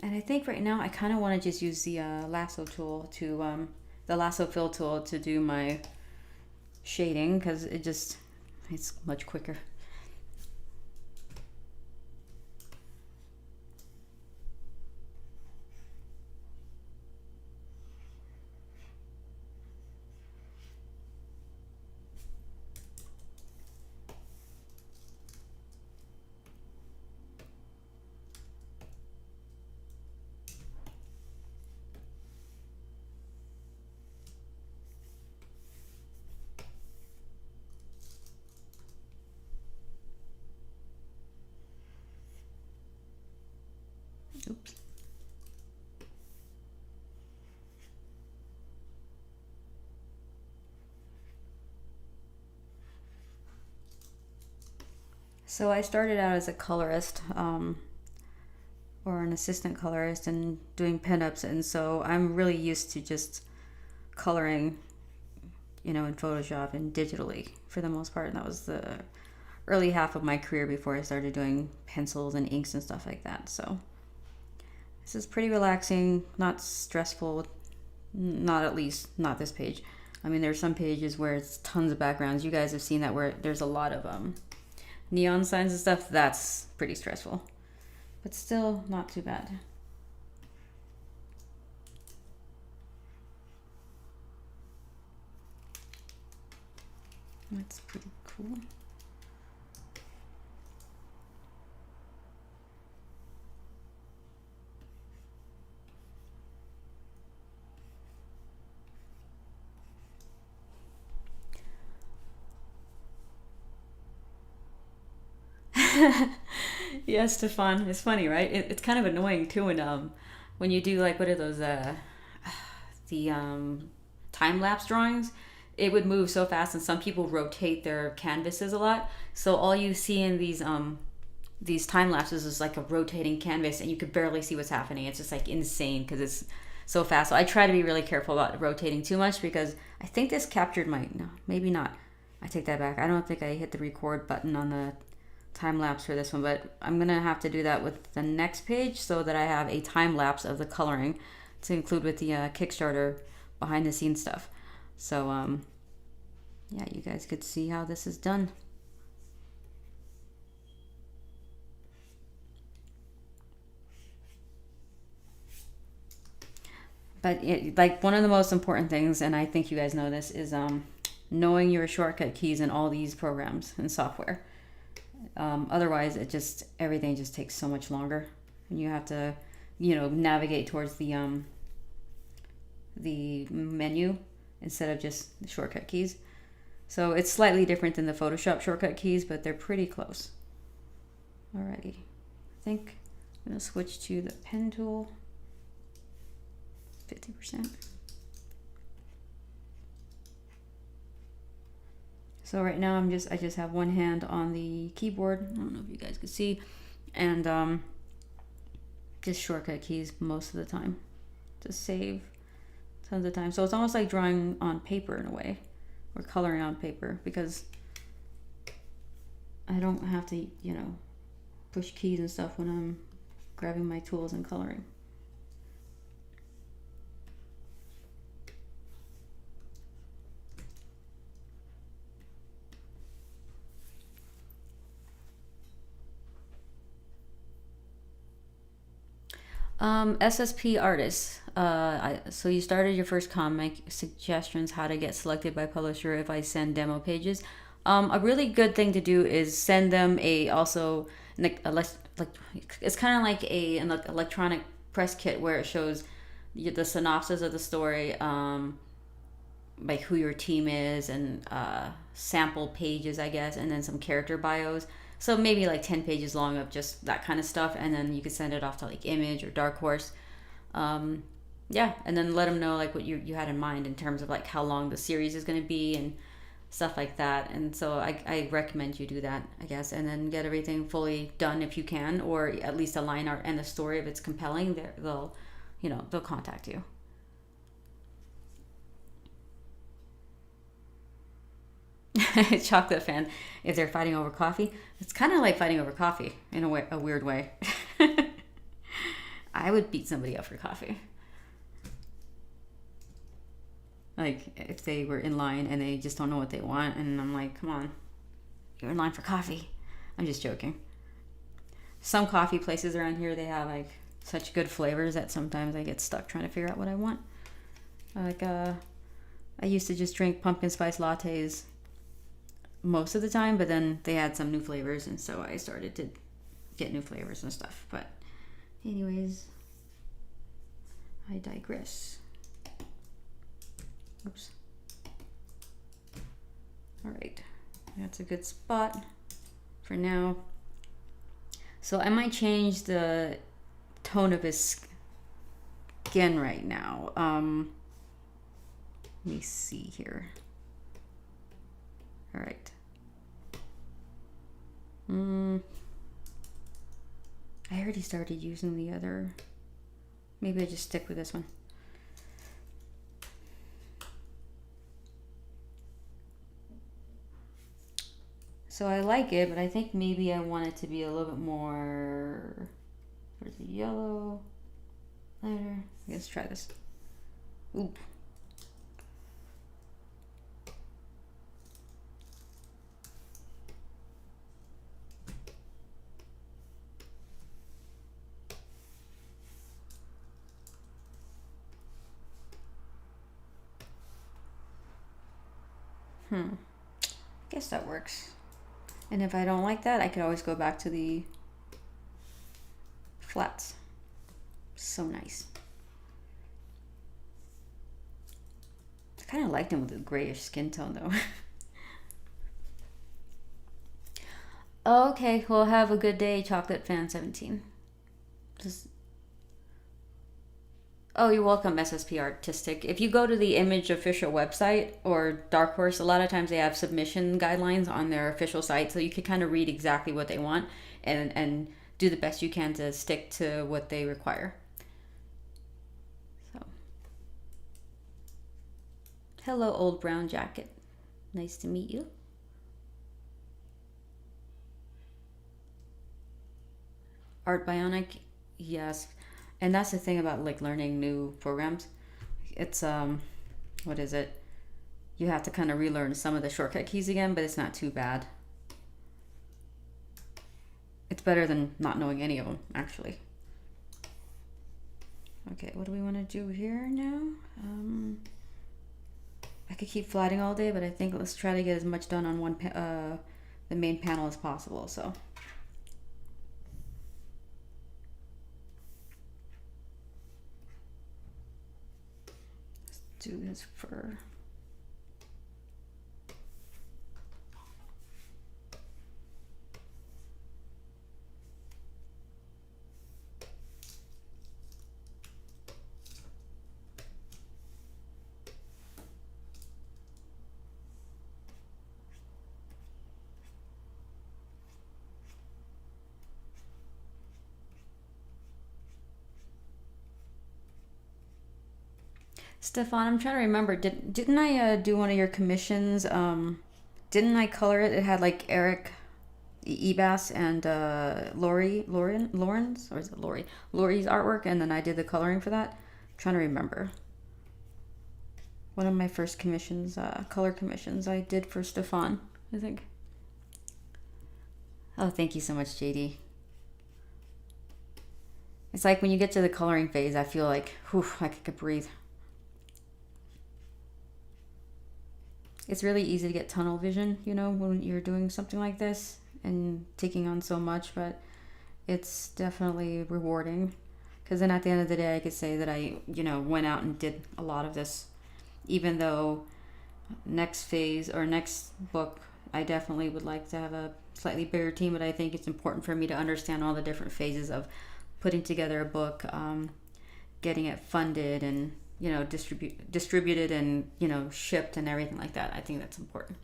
And I think right now I kind of want to just use the lasso tool to the lasso fill tool to do my shading, because it's much quicker. Oops. So I started out as a colorist, or an assistant colorist, and doing pinups, and so I'm really used to just coloring, in Photoshop and digitally for the most part. And that was the early half of my career before I started doing pencils and inks and stuff like that. So this is pretty relaxing, not stressful, not this page. I mean, there's some pages where it's tons of backgrounds. You guys have seen that where there's a lot of neon signs and stuff. That's pretty stressful, but still not too bad. That's pretty cool. Yeah, Stefan. It's funny, right? It's kind of annoying too when you do like what are those the time lapse drawings. It would move so fast, and some people rotate their canvases a lot. So all you see in these time lapses is like a rotating canvas, and you could barely see what's happening. It's just like insane because it's so fast. So I try to be really careful about rotating too much because I think this captured my no, maybe not. I take that back. I don't think I hit the record button on the time lapse for this one, but I'm gonna have to do that with the next page so that I have a time lapse of the coloring to include with the Kickstarter behind the scenes stuff. So yeah, you guys could see how this is done. But like one of the most important things, and I think you guys know this, is knowing your shortcut keys in all these programs and software. Otherwise, everything just takes so much longer, and you have to, navigate towards the menu instead of just the shortcut keys. So it's slightly different than the Photoshop shortcut keys, but they're pretty close. Alrighty, I think I'm gonna switch to the pen tool. 50%. So right now I just have one hand on the keyboard. I don't know if you guys can see, and just shortcut keys most of the time to save tons of time. So it's almost like drawing on paper in a way, or coloring on paper, because I don't have to, push keys and stuff when I'm grabbing my tools and coloring. SSP artists. So you started your first comic. Suggestions how to get selected by publisher if I send demo pages. A really good thing to do is send them it's kind of like an electronic press kit where it shows the synopsis of the story, like who your team is, and sample pages, I guess, and then some character bios. So maybe like 10 pages long of just that kind of stuff, and then you could send it off to like Image or Dark Horse. Yeah, and then let them know like what you had in mind in terms of like how long the series is going to be and stuff like that. And so I recommend you do that, I guess, and then get everything fully done if you can, or at least a line art and the story if it's compelling. They'll contact you. Chocolate fan, if they're fighting over coffee, it's kind of like fighting over coffee in a weird way. I would beat somebody up for coffee. Like if they were in line and they just don't know what they want, and I'm like, come on, you're in line for coffee. I'm just joking. Some coffee places around here, they have like such good flavors that sometimes I get stuck trying to figure out what I want. Like I used to just drink pumpkin spice lattes most of the time, but then they had some new flavors, and so I started to get new flavors and stuff. But anyways, I digress. Oops. All right, that's a good spot for now. So I might change the tone of his skin right now. Let me see here. All right. I already started using the other. Maybe I just stick with this one. So I like it, but I think maybe I want it to be a little bit more, where's the yellow? Lighter. Let's try this. Oop. Guess that works. And if I don't like that, I could always go back to the flats. So nice. I kind of like them with the grayish skin tone though. Okay, well, have a good day, Chocolate Fan 17. Oh, you're welcome, SSP Artistic. If you go to the Image official website or Dark Horse, a lot of times they have submission guidelines on their official site, so you can kind of read exactly what they want and do the best you can to stick to what they require. So, hello, Old Brown Jacket. Nice to meet you. Art Bionic, yes. And that's the thing about like learning new programs. It's what is it? You have to kind of relearn some of the shortcut keys again, but it's not too bad. It's better than not knowing any of them, actually. Okay, what do we want to do here now? I could keep flatting all day, but I think let's try to get as much done on one the main panel as possible. So. Do his fur. Stefan, I'm trying to remember. Didn't I do one of your commissions? Didn't I color it? It had like Eric Ebas and Lauren's, or is it Lori's artwork, and then I did the coloring for that. I'm trying to remember. One of my first commissions, color commissions, I did for Stefan, I think. Oh, thank you so much, JD. It's like when you get to the coloring phase, I feel like, whew, like I could breathe. It's really easy to get tunnel vision, you know, when you're doing something like this and taking on so much, but it's definitely rewarding, because then at the end of the day I could say that I, you know, went out and did a lot of this, even though next phase or next book I definitely would like to have a slightly bigger team, but I think it's important for me to understand all the different phases of putting together a book, getting it funded and, you know, distributed and, you know, shipped and everything like that. I think that's important.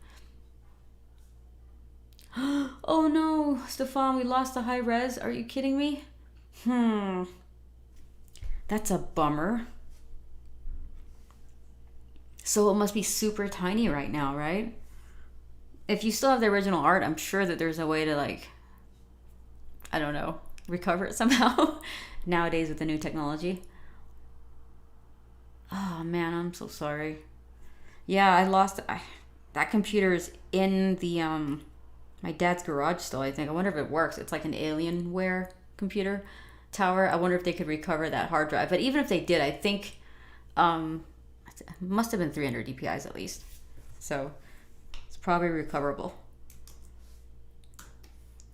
Oh no, Stefan, we lost the high res. Are you kidding me? That's a bummer. So it must be super tiny right now, right? If you still have the original art, I'm sure that there's a way to, like, I don't know, recover it somehow nowadays with the new technology. Oh man, I'm so sorry. Yeah, I lost that computer is in the my dad's garage still, I think. I wonder if it works. It's like an Alienware computer tower. I wonder if they could recover that hard drive. But even if they did, I think it must have been 300 DPIs at least. So it's probably recoverable.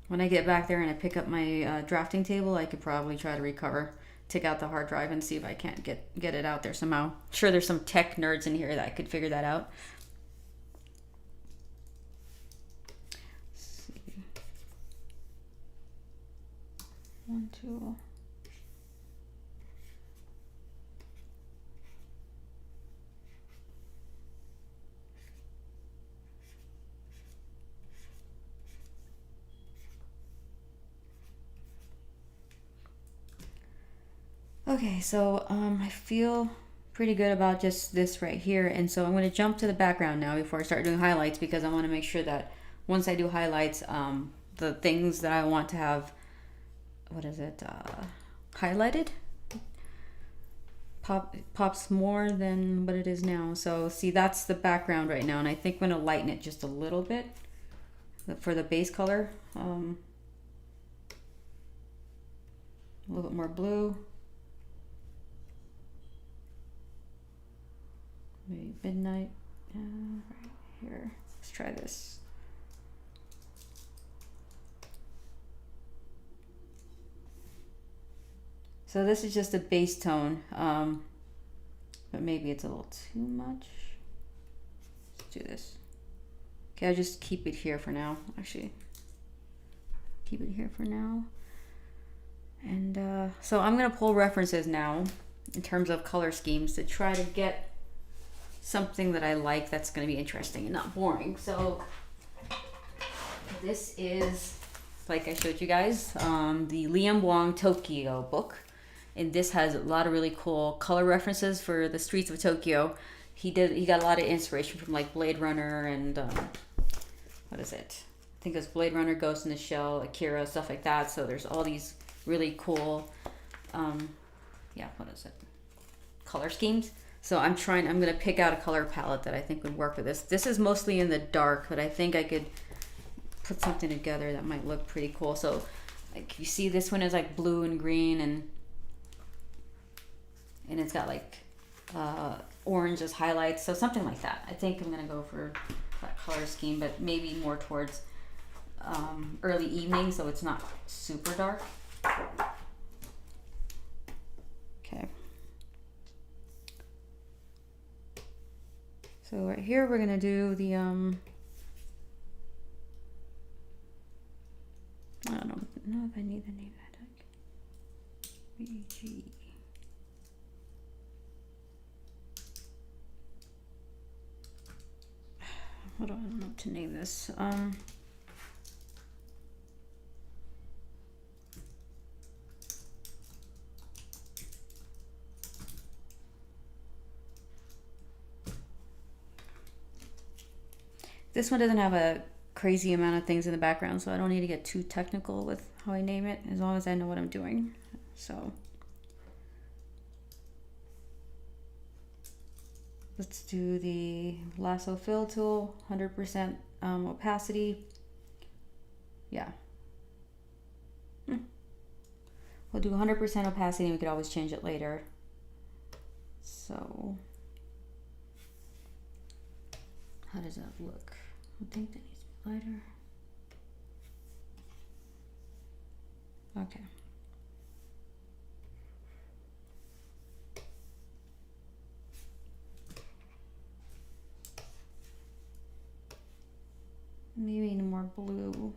When I get back there and I pick up my drafting table, I could probably try to take out the hard drive and see if I can't get it out there somehow. Sure, there's some tech nerds in here that could figure that out. Let's see. 1, 2. Okay, so I feel pretty good about just this right here, and so I'm going to jump to the background now before I start doing highlights, because I want to make sure that once I do highlights, the things that I want to have, highlighted, pops more than what it is now. So see, that's the background right now, and I think I'm going to lighten it just a little bit for the base color. A little bit more blue. Maybe midnight, right Here, let's try this. So this is just a base tone, but maybe it's a little too much. Let's do this. Okay, I'll just keep it here for now. Actually, keep it here for now. And so I'm gonna pull references now in terms of color schemes to try to get something that I like that's gonna be interesting and not boring. So this is, like I showed you guys, the Liam Wong Tokyo book. And this has a lot of really cool color references for the streets of Tokyo. He got a lot of inspiration from like Blade Runner and what is it? I think it was Blade Runner, Ghost in the Shell, Akira, stuff like that. So there's all these really cool, what is it? Color schemes. So I'm gonna pick out a color palette that I think would work with this. This is mostly in the dark, but I think I could put something together that might look pretty cool. So like you see this one is like blue and green and it's got like orange as highlights, so something like that. I think I'm gonna go for that color scheme, but maybe more towards early evening, so it's not super dark. Okay. So right here we're gonna do the I don't know if I need the name of that deck. BG. I don't know what to name this. This one doesn't have a crazy amount of things in the background, so I don't need to get too technical with how I name it, as long as I know what I'm doing. So let's do the lasso fill tool, 100% opacity. Yeah. We'll do 100% opacity and we could always change it later. So how does that look? I think that needs to be lighter. Okay. Maybe more blue.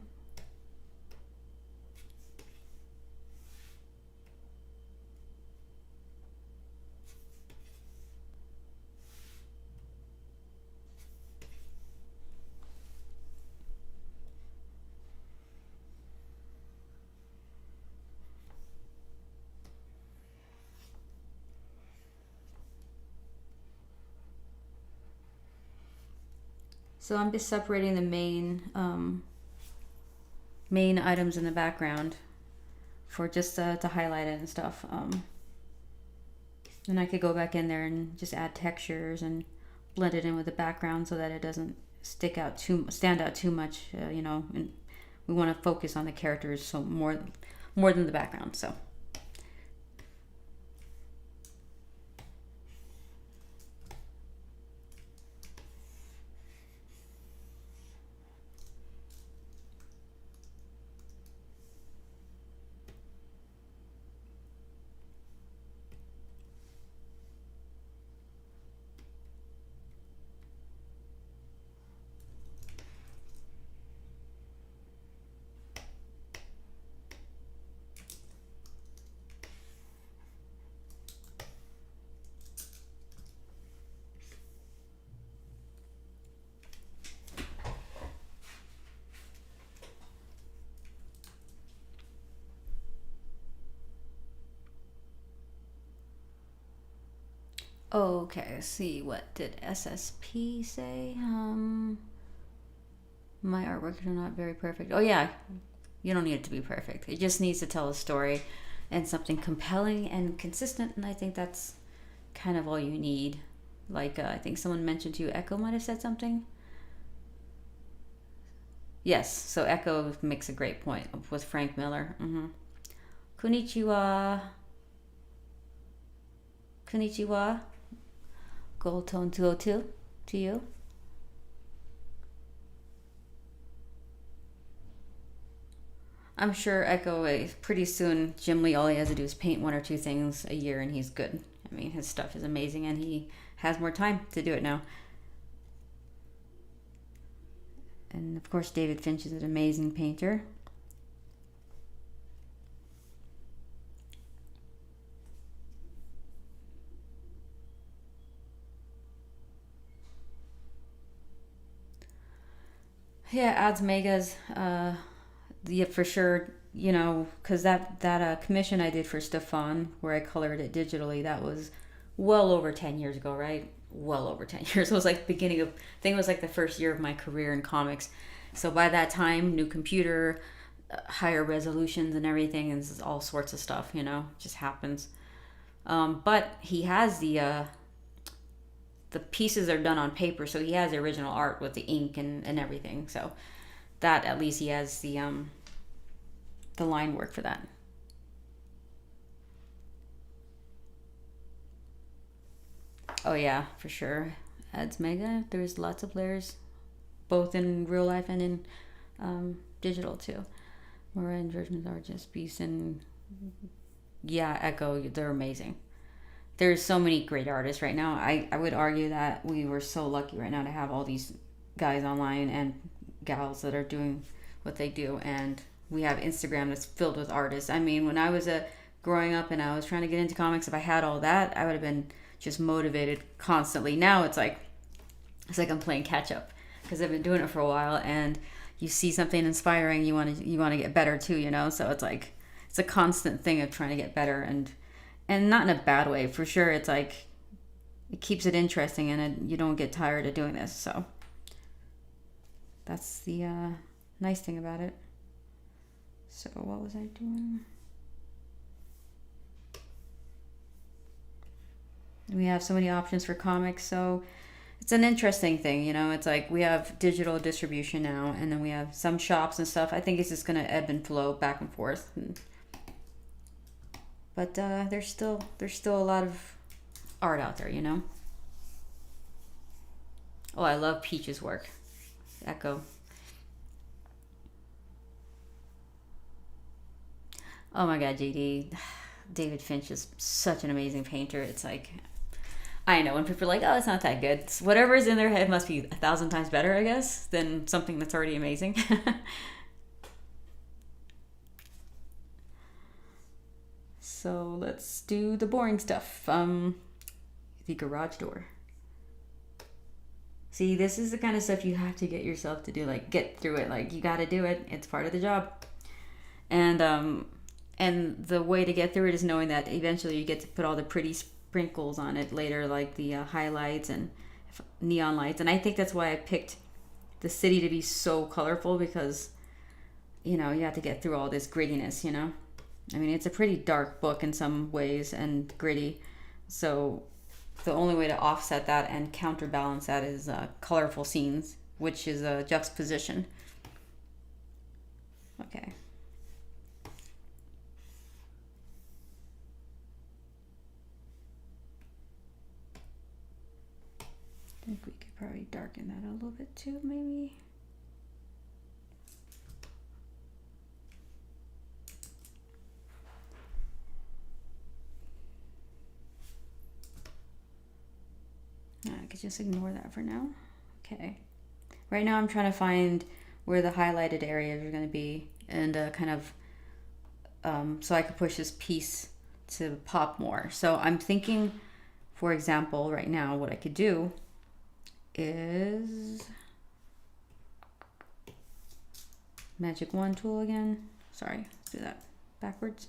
So I'm just separating the main items in the background for just to highlight it and stuff. And I could go back in there and just add textures and blend it in with the background so that it doesn't stand out too much, you know. And we want to focus on the characters, so more than the background. So. Okay, let's see, what did SSP say? My artwork are not very perfect. Oh yeah, you don't need it to be perfect. It just needs to tell a story and something compelling and consistent, and I think that's kind of all you need. Like, I think someone mentioned to you, Echo might have said something. Yes, so Echo makes a great point with Frank Miller. Konnichiwa. Konnichiwa. Gold tone 202 to you. I'm sure Echo, pretty soon, Jim Lee, all he has to do is paint 1 or 2 things a year and he's good. I mean, his stuff is amazing and he has more time to do it now. And of course, David Finch is an amazing painter. Yeah, Ads Megas, yeah, for sure, you know, because that commission I did for Stefan, where I colored it digitally, that was well over 10 years ago, right? Well over 10 years. It was like beginning of, I think it was like the first year of my career in comics. So by that time, new computer, higher resolutions and everything, and all sorts of stuff, you know, just happens. But he has the pieces are done on paper, so he has the original art with the ink and everything. So that, at least he has the line work for that. Oh yeah, for sure. Ads Mega, there's lots of layers, both in real life and in digital too. Moran versions are just Beast and yeah, Echo, they're amazing. There's so many great artists right now. I would argue that we were so lucky right now to have all these guys online and gals that are doing what they do, and we have Instagram that's filled with artists. I mean, when I was growing up and I was trying to get into comics, if I had all that, I would have been just motivated constantly. Now it's like I'm playing catch up because I've been doing it for a while, and you see something inspiring, you want to get better too, you know. So it's like it's a constant thing of trying to get better, and not in a bad way, for sure. It's like it keeps it interesting, and you don't get tired of doing this. So that's the nice thing about it. So what was I doing? We have so many options for comics, so it's an interesting thing, you know. It's like we have digital distribution now, and then we have some shops and stuff. I think it's just gonna ebb and flow back and forth. But there's still a lot of art out there, you know. Oh, I love Peach's work. Echo. Oh my God, JD. David Finch is such an amazing painter. It's like, I know when people are like, oh, it's not that good. Whatever's in their head must be 1,000 times better, I guess, than something that's already amazing. So let's do the boring stuff. The garage door. See, this is the kind of stuff you have to get yourself to do, like get through it. Like you got to do it. It's part of the job. And the way to get through it is knowing that eventually you get to put all the pretty sprinkles on it later, like the highlights and neon lights. And I think that's why I picked the city to be so colorful, because, you know, you have to get through all this grittiness, you know. I mean, it's a pretty dark book in some ways and gritty. So the only way to offset that and counterbalance that is colorful scenes, which is a juxtaposition. Okay. I think we could probably darken that a little bit too, maybe. I could just ignore that for now. Okay. Right now I'm trying to find where the highlighted areas are going to be, and kind of so I could push this piece to pop more. So I'm thinking, for example, right now what I could do is magic wand tool again. Sorry, let's do that backwards.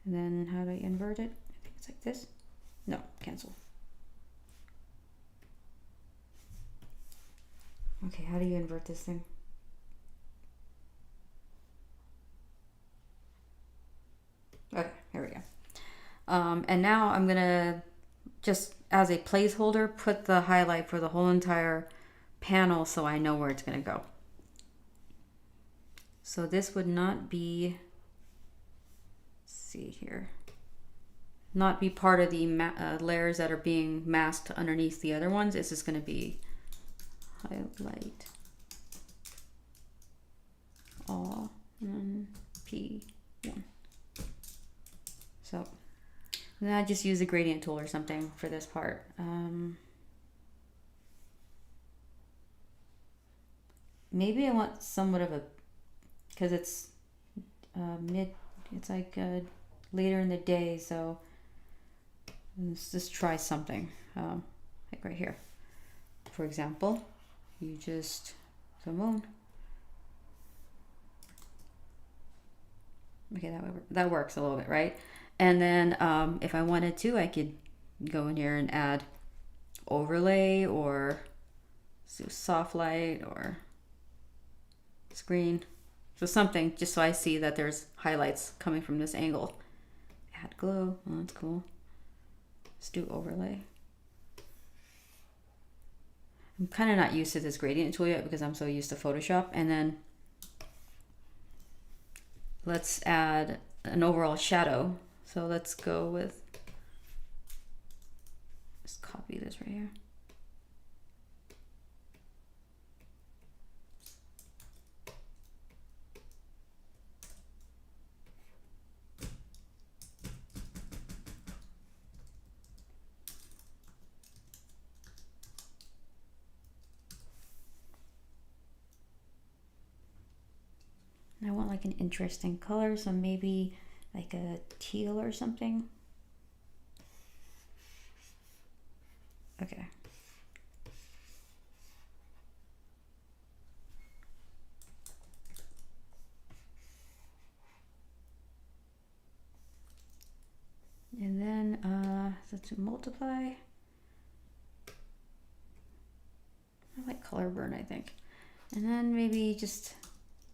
And then how do I invert it? I think it's like this. No, cancel. Okay, how do you invert this thing? Okay, here we go. And now I'm gonna just, as a placeholder, put the highlight for the whole entire panel so I know where it's gonna go. So this would not be, let's see here, not be part of the layers that are being masked underneath the other ones. It's just gonna be highlight all, and then P1. So then I just use a gradient tool or something for this part. Maybe I want somewhat of a, because it's it's like later in the day, so let's just try something. Like right here, for example, you just zoom on. Okay, that works a little bit, right? And then if I wanted to, I could go in here and add overlay or soft light or screen. So something just so I see that there's highlights coming from this angle. Add glow, oh, that's cool. Let's do overlay. I'm kind of not used to this gradient tool yet because I'm so used to Photoshop. And then let's add an overall shadow. So let's go with, let's copy this right here. I want like an interesting color, so maybe like a teal or something. Okay. And then let's multiply. I like color burn, I think. And then maybe just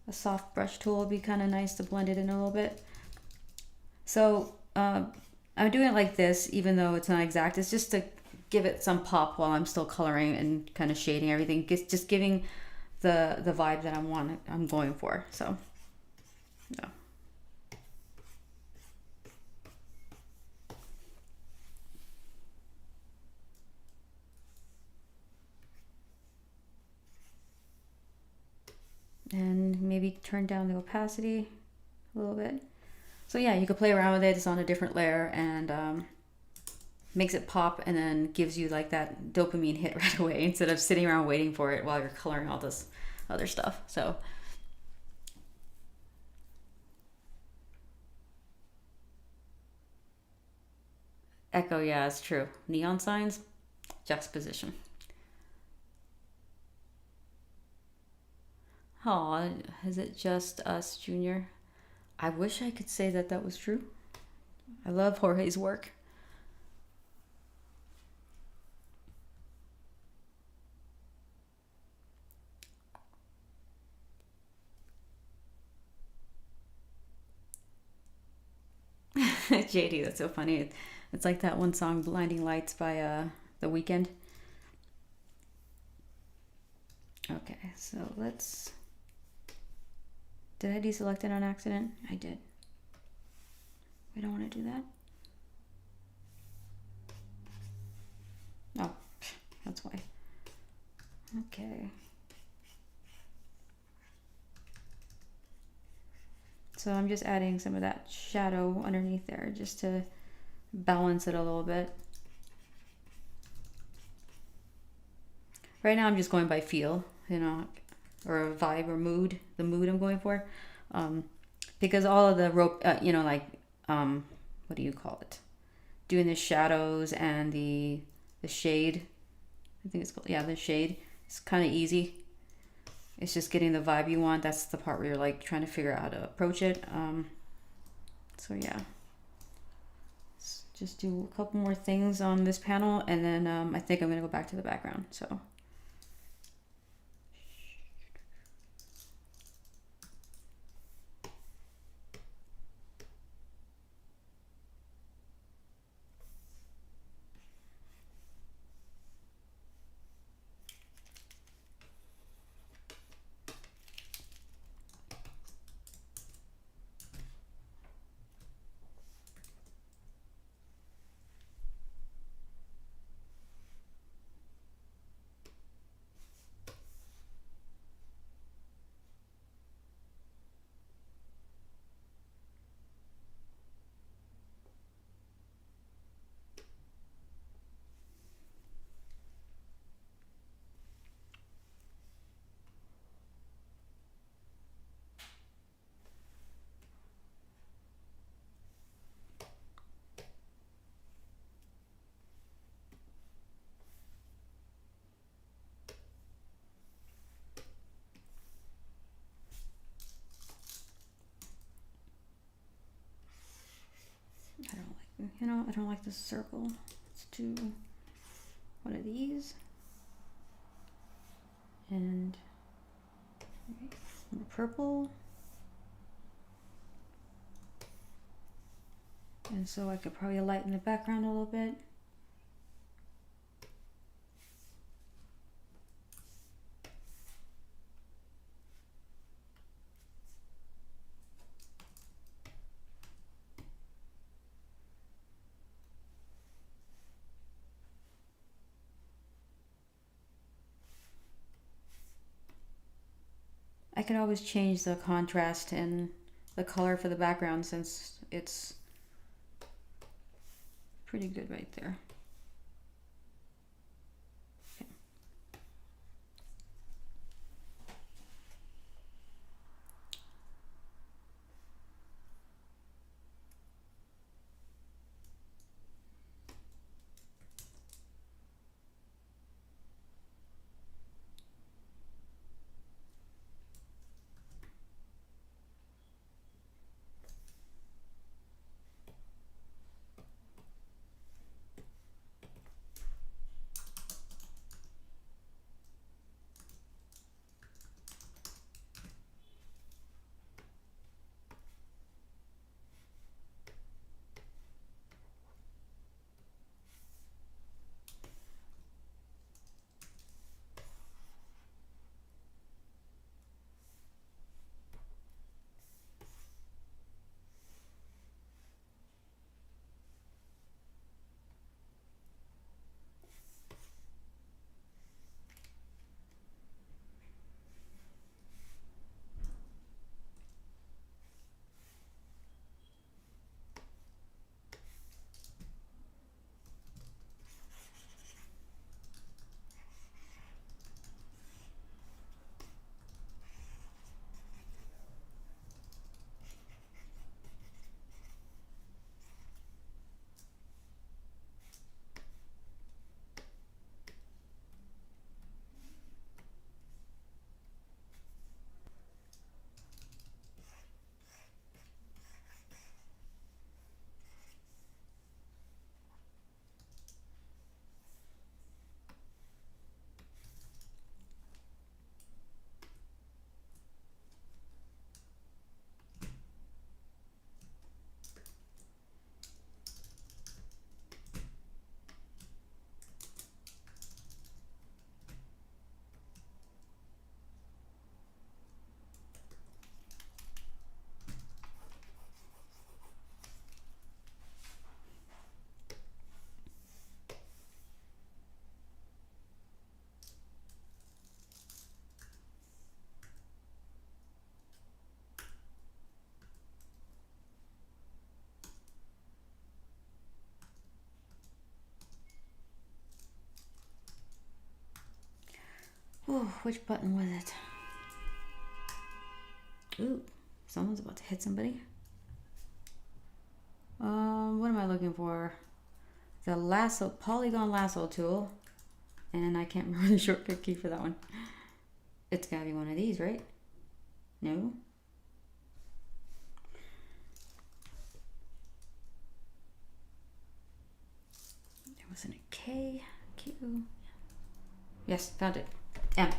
a soft brush tool would be kind of nice to blend it in a little bit. So I'm doing it like this, even though it's not exact. It's just to give it some pop while I'm still coloring and kind of shading everything. Just giving the vibe that I'm going for. So, yeah. And maybe turn down the opacity a little bit. So yeah, you could play around with it. It's on a different layer and makes it pop and then gives you like that dopamine hit right away instead of sitting around waiting for it while you're coloring all this other stuff. So echo, yeah, it's true. Neon signs, juxtaposition. Oh, is it just us, Junior? I wish I could say that was true. I love Jorge's work. JD, that's so funny. It's like that one song, Blinding Lights by The Weeknd. Okay, so let's... Did I deselect it on accident? I did. We don't want to do that. Oh, that's why. Okay. So I'm just adding some of that shadow underneath there just to balance it a little bit. Right now I'm just going by feel, you know, or a vibe or mood, the mood I'm going for. Because all of the rope, you know, like, what do you call it? Doing the shadows and the shade. I think it's called, yeah, the shade. It's kind of easy. It's just getting the vibe you want. That's the part where you're like trying to figure out how to approach it. So yeah. Let's just do a couple more things on this panel and then I think I'm gonna go back to the background, so. You know, I don't like this circle. Let's do one of these. And purple. And so I could probably lighten the background a little bit. I could always change the contrast and the color for the background since it's pretty good right there. Okay. Oh, which button was it? Ooh, someone's about to hit somebody. What am I looking for? The lasso, polygon lasso tool. And I can't remember the shortcut key for that one. It's gotta be one of these, right? No? There wasn't a K, Q. Yes, found it. M.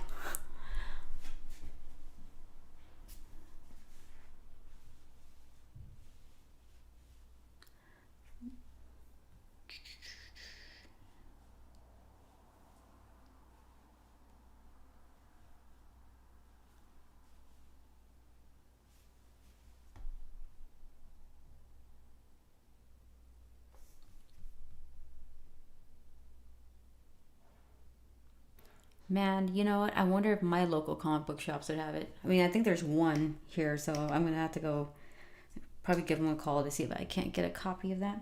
Man, you know what? I wonder if my local comic book shops would have it. I mean, I think there's one here, so I'm gonna have to go probably give them a call to see if I can't get a copy of that.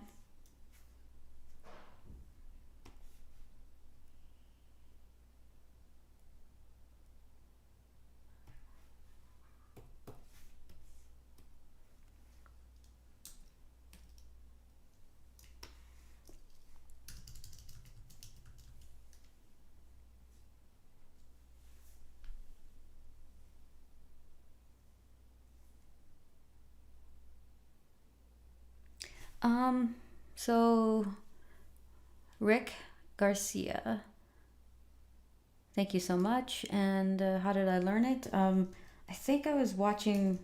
So, Rick Garcia, thank you so much. And how did I learn it? I think I was watching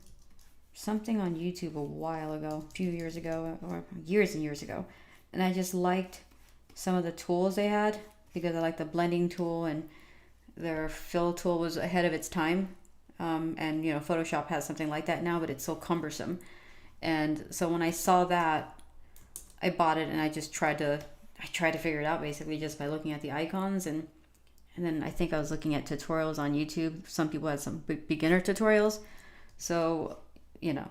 something on YouTube a while ago, a few years ago, or years and years ago. And I just liked some of the tools they had because I liked the blending tool, and their fill tool was ahead of its time. And you know, Photoshop has something like that now, but it's so cumbersome. And so when I saw that, I bought it, and I tried to figure it out basically just by looking at the icons, and then I think I was looking at tutorials on YouTube. Some people had some beginner tutorials. So, you know,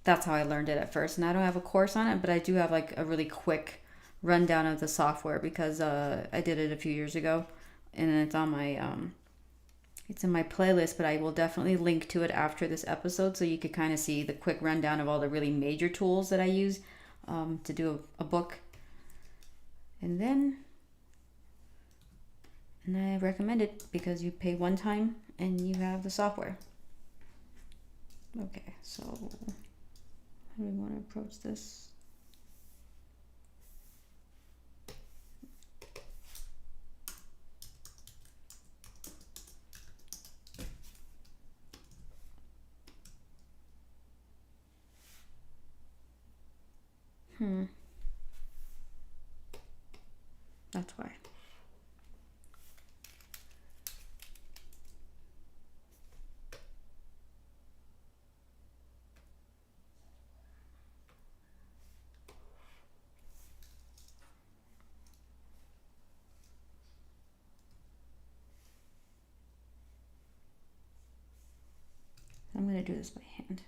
that's how I learned it at first. And I don't have a course on it, but I do have like a really quick rundown of the software because I did it a few years ago, and it's on my it's in my playlist, but I will definitely link to it after this episode so you could kind of see the quick rundown of all the really major tools that I use to do a book. And I recommend it because you pay one time and you have the software. Okay, so how do we want to approach this? That's why. I'm going to do this by hand.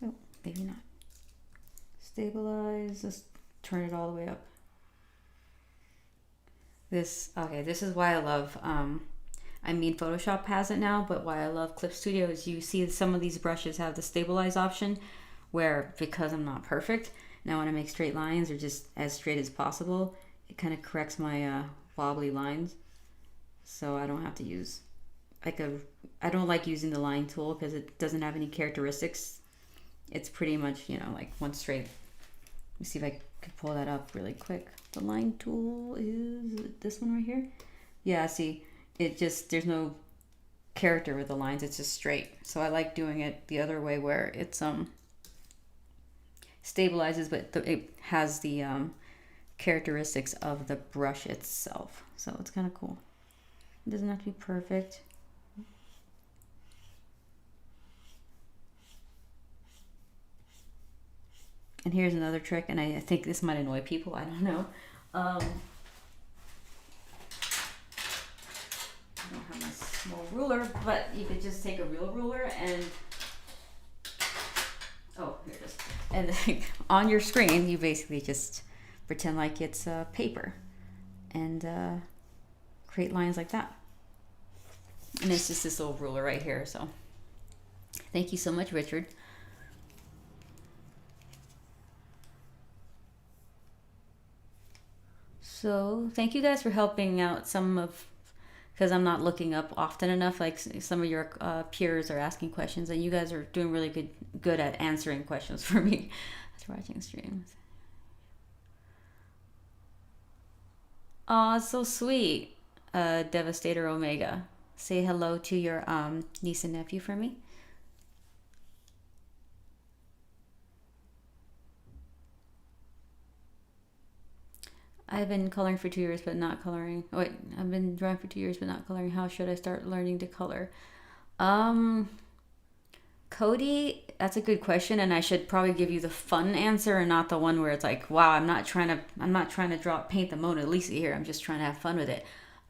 Oh, maybe not. Stabilize, just turn it all the way up. This is why I love, Photoshop has it now, but why I love Clip Studio is you see some of these brushes have the stabilize option where, because I'm not perfect, and I want to make straight lines or just as straight as possible, it kind of corrects my wobbly lines. So I don't have to use I don't like using the line tool because it doesn't have any characteristics. It's pretty much, you know, like one straight. Let me see if I could pull that up really quick. The line tool is this one right here. Yeah, see, it just, there's no character with the lines. It's just straight. So I like doing it the other way where it's stabilizes, but it has the characteristics of the brush itself. So it's kind of cool. It doesn't have to be perfect. And here's another trick, and I think this might annoy people. I don't know. I don't have my small ruler, but you could just take a real ruler and, oh, here it is. And then on your screen, you basically just pretend like it's paper and create lines like that. And it's just this little ruler right here. So thank you so much, Richard. So thank you guys for helping out because I'm not looking up often enough. Like some of your peers are asking questions, and you guys are doing really good at answering questions for me. That's watching streams. Oh, it's so sweet. Devastator Omega. Say hello to your niece and nephew for me. I've been coloring for 2 years, but not coloring. Oh, wait, I've been drawing for 2 years, but not coloring. How should I start learning to color? Cody, that's a good question, and I should probably give you the fun answer and not the one where it's like, wow, I'm not trying to paint the Mona Lisa here. I'm just trying to have fun with it.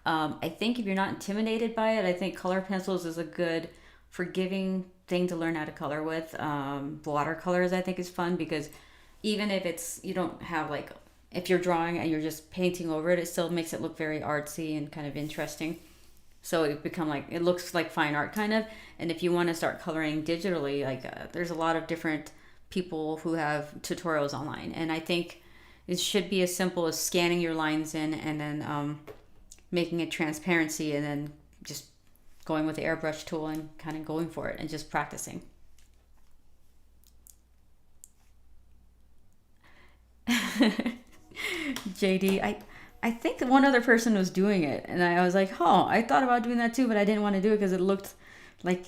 I think if you're not intimidated by it, I think color pencils is a good, forgiving thing to learn how to color with. Watercolors, I think, is fun because even if you don't have like, if you're drawing and you're just painting over it, it still makes it look very artsy and kind of interesting. So it looks like fine art kind of. And if you want to start coloring digitally, like there's a lot of different people who have tutorials online. And I think it should be as simple as scanning your lines in and then making it transparency and then just going with the airbrush tool and kind of going for it and just practicing. JD, I think that one other person was doing it, and I was like, oh, I thought about doing that too, but I didn't want to do it because it looked like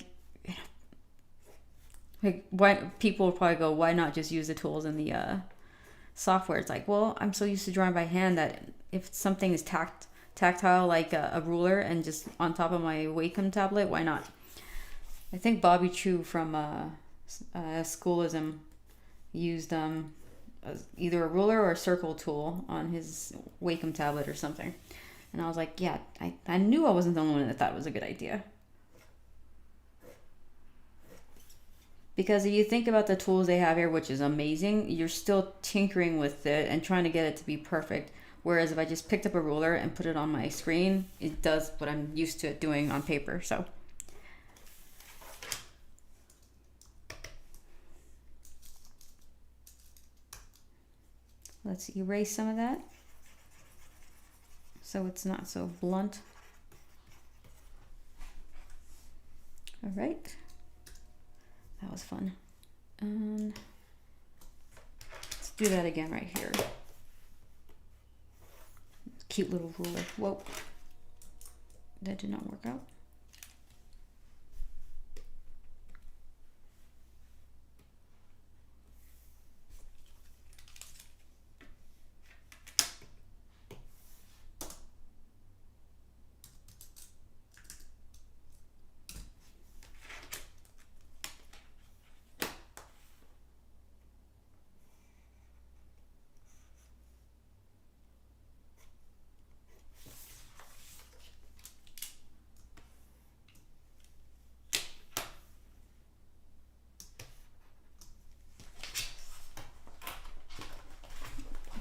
why people would probably go, why not just use the tools in the software? It's like, well, I'm so used to drawing by hand that if something is tactile like a ruler and just on top of my Wacom tablet, why not? I think Bobby Chu from Schoolism used either a ruler or a circle tool on his Wacom tablet or something. And I was like, yeah, I knew I wasn't the only one that thought it was a good idea. Because if you think about the tools they have here, which is amazing, you're still tinkering with it and trying to get it to be perfect. Whereas if I just picked up a ruler and put it on my screen, it does what I'm used to it doing on paper. So let's erase some of that so it's not so blunt. All right. That was fun. Let's do that again right here. Cute little ruler. Whoa. That did not work out.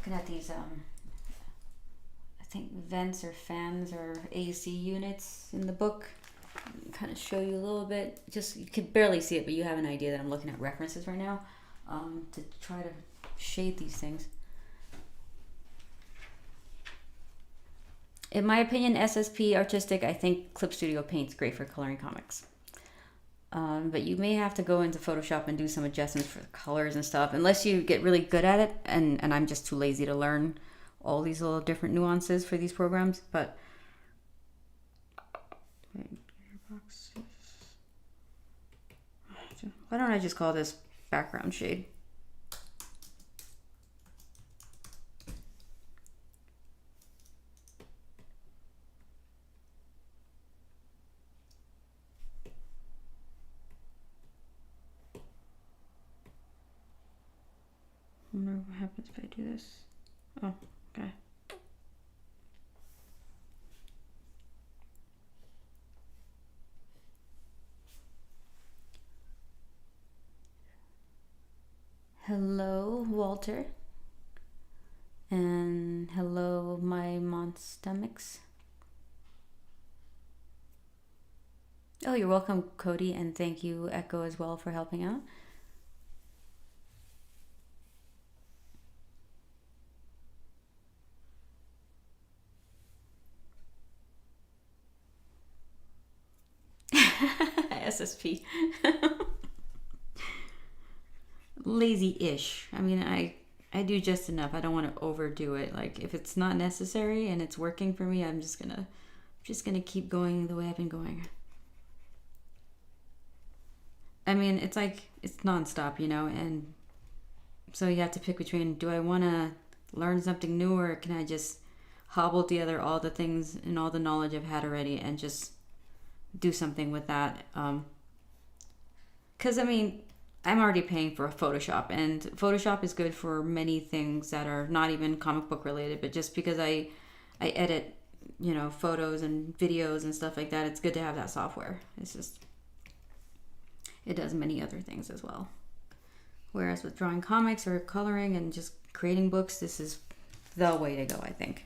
Looking at these I think vents or fans or AC units in the book, kind of show you a little bit. Just, you can barely see it, but you have an idea that I'm looking at references right now to try to shade these things. In my opinion, SSP Artistic, I think Clip Studio Paint's great for coloring comics. But you may have to go into Photoshop and do some adjustments for the colors and stuff, unless you get really good at it, and I'm just too lazy to learn all these little different nuances for these programs. But why don't I just call this background shade? I wonder what happens if I do this. Oh, okay. Hello, Walter. And hello, my monstomachs. Oh, you're welcome, Cody, and thank you, Echo, as well, for helping out. SSP. Lazy-ish. I mean, I do just enough. I don't want to overdo it. Like, if it's not necessary and it's working for me, I'm just gonna keep going the way I've been going. I mean, it's like, it's nonstop, you know, and so you have to pick between, do I want to learn something new, or can I just hobble together all the things and all the knowledge I've had already and just do something with that? Because I mean, I'm already paying for Photoshop, and Photoshop is good for many things that are not even comic book related, but just because I edit, you know, photos and videos and stuff like that, it's good to have that software. It's just, it does many other things as well. Whereas with drawing comics or coloring and just creating books, this is the way to go, I think.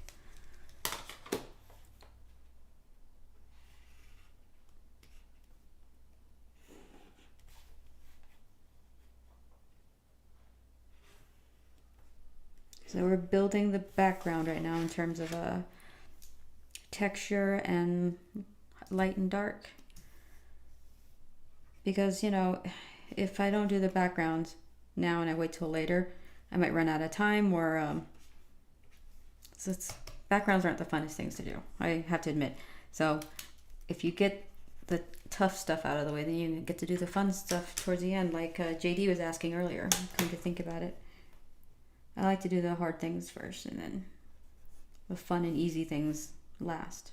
So we're building the background right now in terms of texture and light and dark. Because, you know, if I don't do the background now and I wait till later, I might run out of time, or so backgrounds aren't the funnest things to do, I have to admit. So if you get the tough stuff out of the way, then you get to do the fun stuff towards the end, like JD was asking earlier. Come to think about it, I like to do the hard things first, and then the fun and easy things last.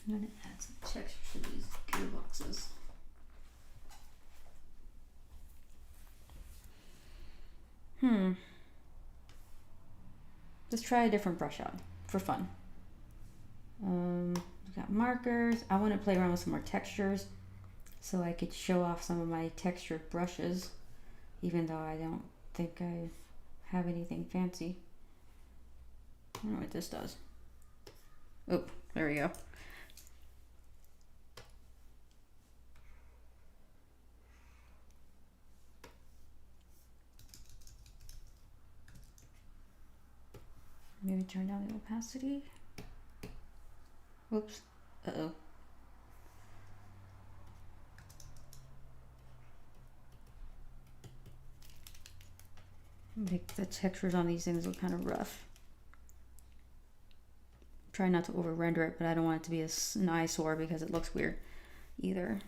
I'm going to add some texture to these gearboxes. Let's try a different brush out for fun. We've got markers. I want to play around with some more textures so I could show off some of my textured brushes, even though I don't think I have anything fancy. I don't know what this does. Oh, there we go. Maybe turn down the opacity. Whoops. Uh-oh. Make the textures on these things look kind of rough. Try not to over render it, but I don't want it to be an eyesore because it looks weird either.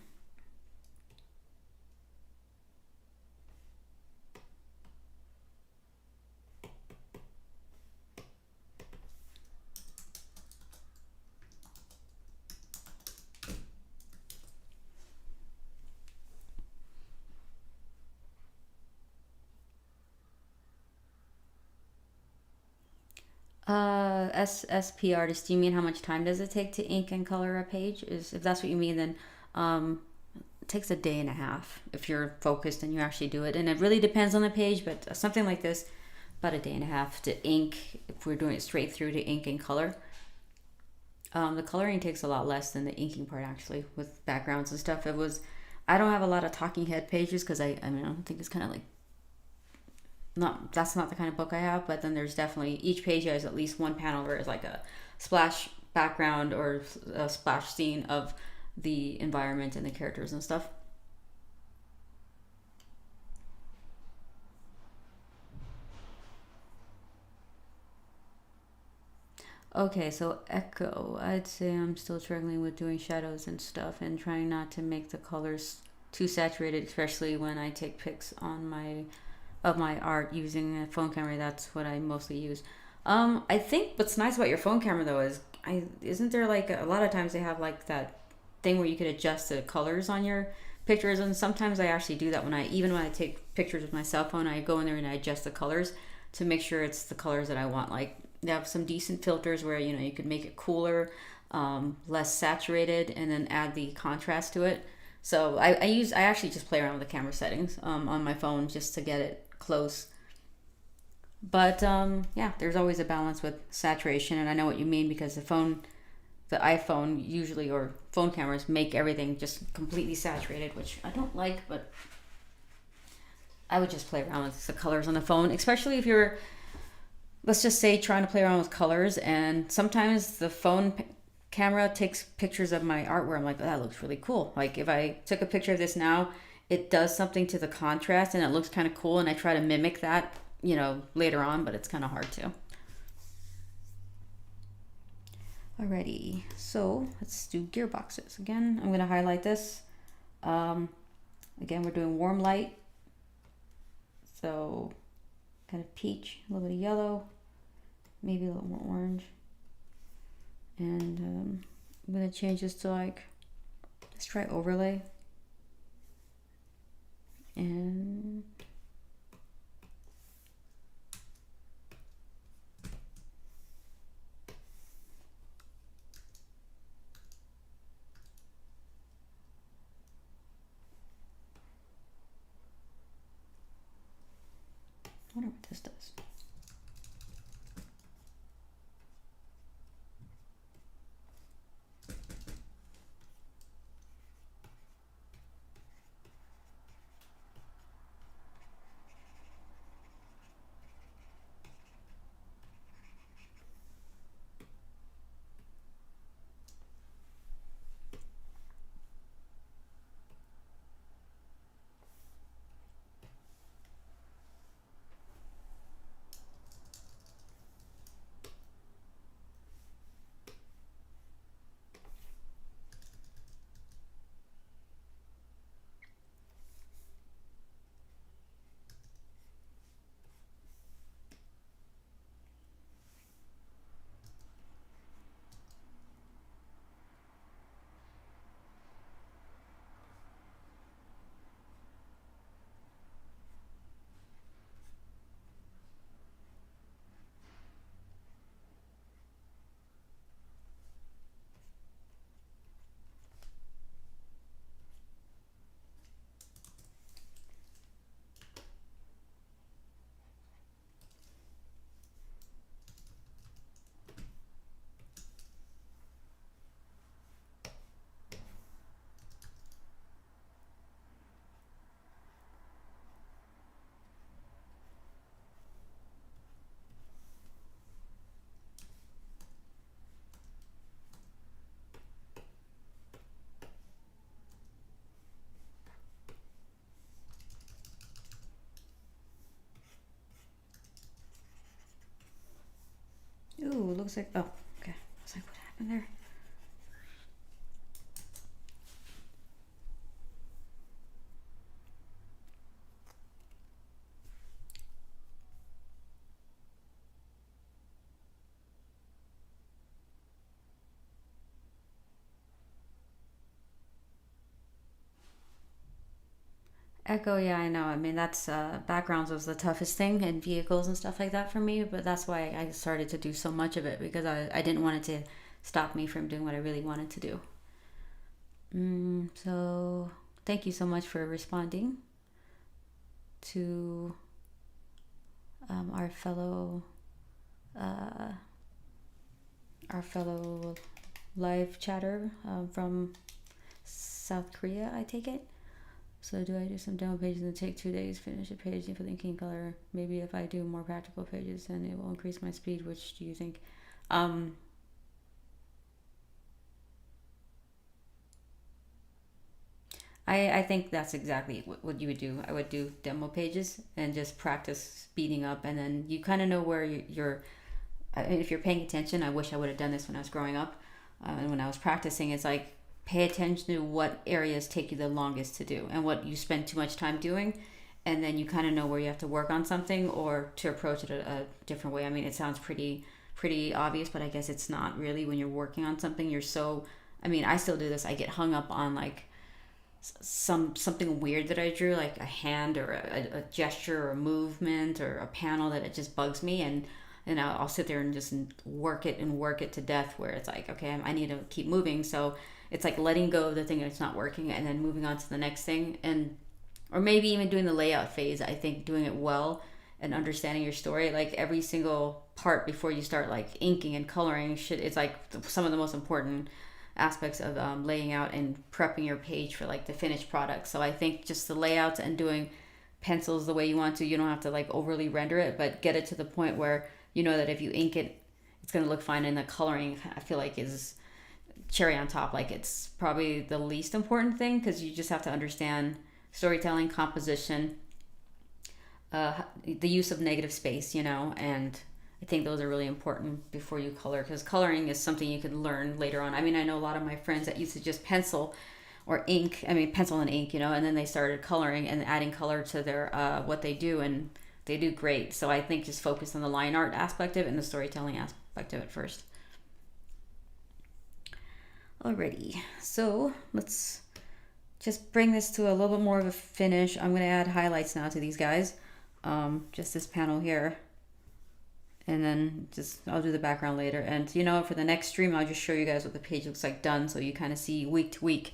SSP artist, do you mean how much time does it take to ink and color a page? If that's what you mean, then it takes a day and a half if you're focused and you actually do it. And it really depends on the page, but something like this, about a day and a half to ink, if we're doing it straight through to ink and color. The coloring takes a lot less than the inking part, actually, with backgrounds and stuff. I don't have a lot of talking head pages because I don't think it's kind of like, that's not the kind of book I have, but then there's definitely, each page has at least one panel where it's like a splash background or a splash scene of the environment and the characters and stuff. Okay, so Echo, I'd say I'm still struggling with doing shadows and stuff and trying not to make the colors too saturated, especially when I take pics of my art using a phone camera. That's what I mostly use. I think what's nice about your phone camera though is, isn't there like a lot of times they have like that thing where you could adjust the colors on your pictures, and sometimes I actually do that when I take pictures with my cell phone. I go in there and I adjust the colors to make sure it's the colors that I want. Like they have some decent filters where you could make it cooler, less saturated, and then add the contrast to it. So I actually just play around with the camera settings on my phone just to get it close. But yeah, there's always a balance with saturation, and I know what you mean because the iPhone usually, or phone cameras, make everything just completely saturated, which I don't like, but I would just play around with the colors on the phone, especially if you're, let's just say, trying to play around with colors, and sometimes the phone camera takes pictures of my art where I'm like, oh, that looks really cool. Like if I took a picture of this now, it does something to the contrast and it looks kind of cool, and I try to mimic that, later on, but it's kind of hard to. Alrighty, so let's do gearboxes. Again, I'm going to highlight this. Again, we're doing warm light. So kind of peach, a little bit of yellow, maybe a little more orange. And I'm going to change this to let's try overlay. And I wonder what this does. it looks like, oh, okay. I was like, what happened there? Echo, yeah, I know. I mean, that's backgrounds was the toughest thing in vehicles and stuff like that for me, but that's why I started to do so much of it because I didn't want it to stop me from doing what I really wanted to do. So, thank you so much for responding to our fellow uh, live chatter from South Korea, I take it. So do I do some demo pages and take 2 days, finish a page for the inking color? Maybe if I do more practical pages, then it will increase my speed. Which do you think? I think that's exactly what you would do. I would do demo pages and just practice speeding up, and then you kind of know where you're. If you're paying attention, I wish I would have done this when I was growing up, and when I was practicing, it's like pay attention to what areas take you the longest to do and what you spend too much time doing, and then you kind of know where you have to work on something or to approach it a different way. I mean, it sounds pretty obvious, but I guess it's not really. When you're working on something, you're so. I mean, I still do this. I get hung up on like something weird that I drew, like a hand or a gesture or a movement or a panel that it just bugs me, and I'll sit there and just work it to death, where it's like, okay, I need to keep moving. So it's like letting go of the thing that's not working and then moving on to the next thing, and or maybe even doing the layout phase. I think doing it well and understanding your story, like every single part before you start like inking and coloring should, it's like some of the most important aspects of laying out and prepping your page for like the finished product. So I think just the layouts and doing pencils the way you want to, you don't have to like overly render it, but get it to the point where you know that if you ink it, it's going to look fine. And the coloring, I feel like, is cherry on top. Like it's probably the least important thing, because you just have to understand storytelling, composition, the use of negative space, and I think those are really important before you color, because coloring is something you can learn later on. I mean, I know a lot of my friends that used to just pencil or ink, pencil and ink, and then they started coloring and adding color to their what they do, and they do great. So I think just focus on the line art aspect of it and the storytelling aspect of it first. Alrighty, so let's just bring this to a little bit more of a finish. I'm going to add highlights now to these guys, just this panel here. And then I'll do the background later. And for the next stream, I'll just show you guys what the page looks like done, so you kind of see week to week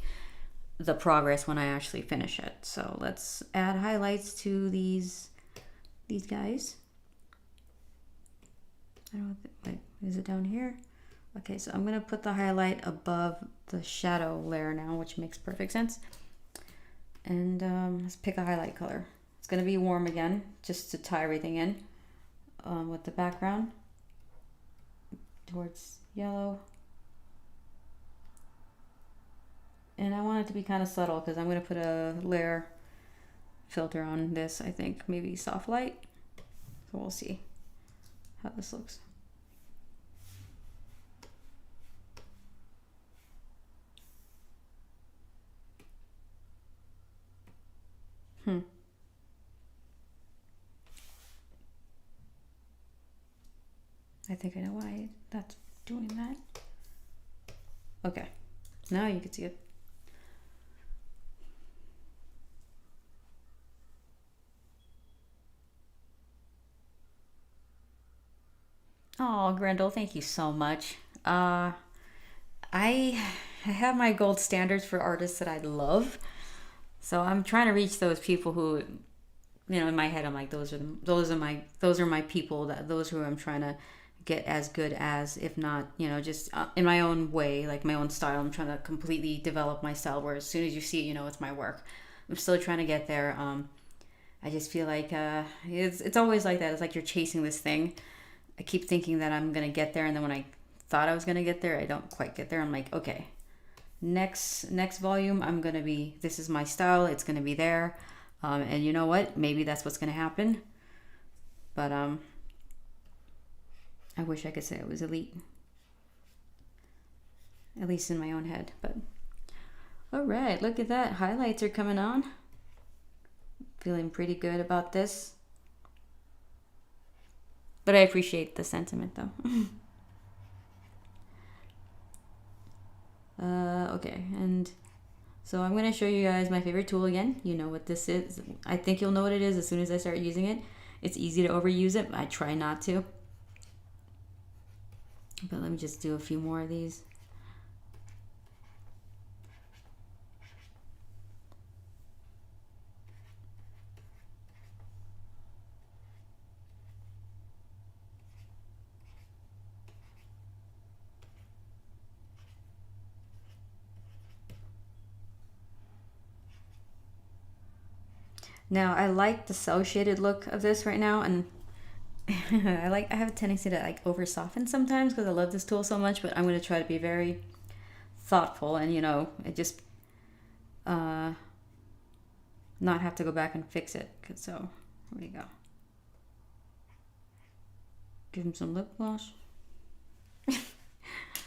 the progress when I actually finish it. So let's add highlights to these guys. I don't know, wait, is it down here? Okay, so I'm gonna put the highlight above the shadow layer now, which makes perfect sense. And let's pick a highlight color. It's gonna be warm again, just to tie everything in. With the background towards yellow, and I want it to be kind of subtle because I'm going to put a layer filter on this. I think maybe soft light, so we'll see how this looks. I think I know why that's doing that. Okay, now you can see it. Oh, Grendel, thank you so much. I have my gold standards for artists that I love, so I'm trying to reach those people who, in my head I'm like, those are my people, those who I'm trying to get as good as, if not, just in my own way, like my own style. I'm trying to completely develop my style, where as soon as you see it, it's my work. I'm still trying to get there. I just feel like it's always like that. It's like you're chasing this thing. I keep thinking that I'm gonna get there, and then when I thought I was gonna get there, I don't quite get there. I'm like, okay, next volume, this is my style. It's gonna be there, and you know what? Maybe that's what's gonna happen. But I wish I could say I was elite. At least in my own head, but all right, look at that. Highlights are coming on. Feeling pretty good about this. But I appreciate the sentiment though. Okay, and so I'm going to show you guys my favorite tool again. You know what this is. I think you'll know what it is as soon as I start using it. It's easy to overuse it. I try not to. But let me just do a few more of these. Now I like the cell shaded look of this right now, and I have a tendency to like over soften sometimes because I love this tool so much, but I'm going to try to be very thoughtful and, you know, it just not have to go back and fix it. So here we go. Give him some lip gloss.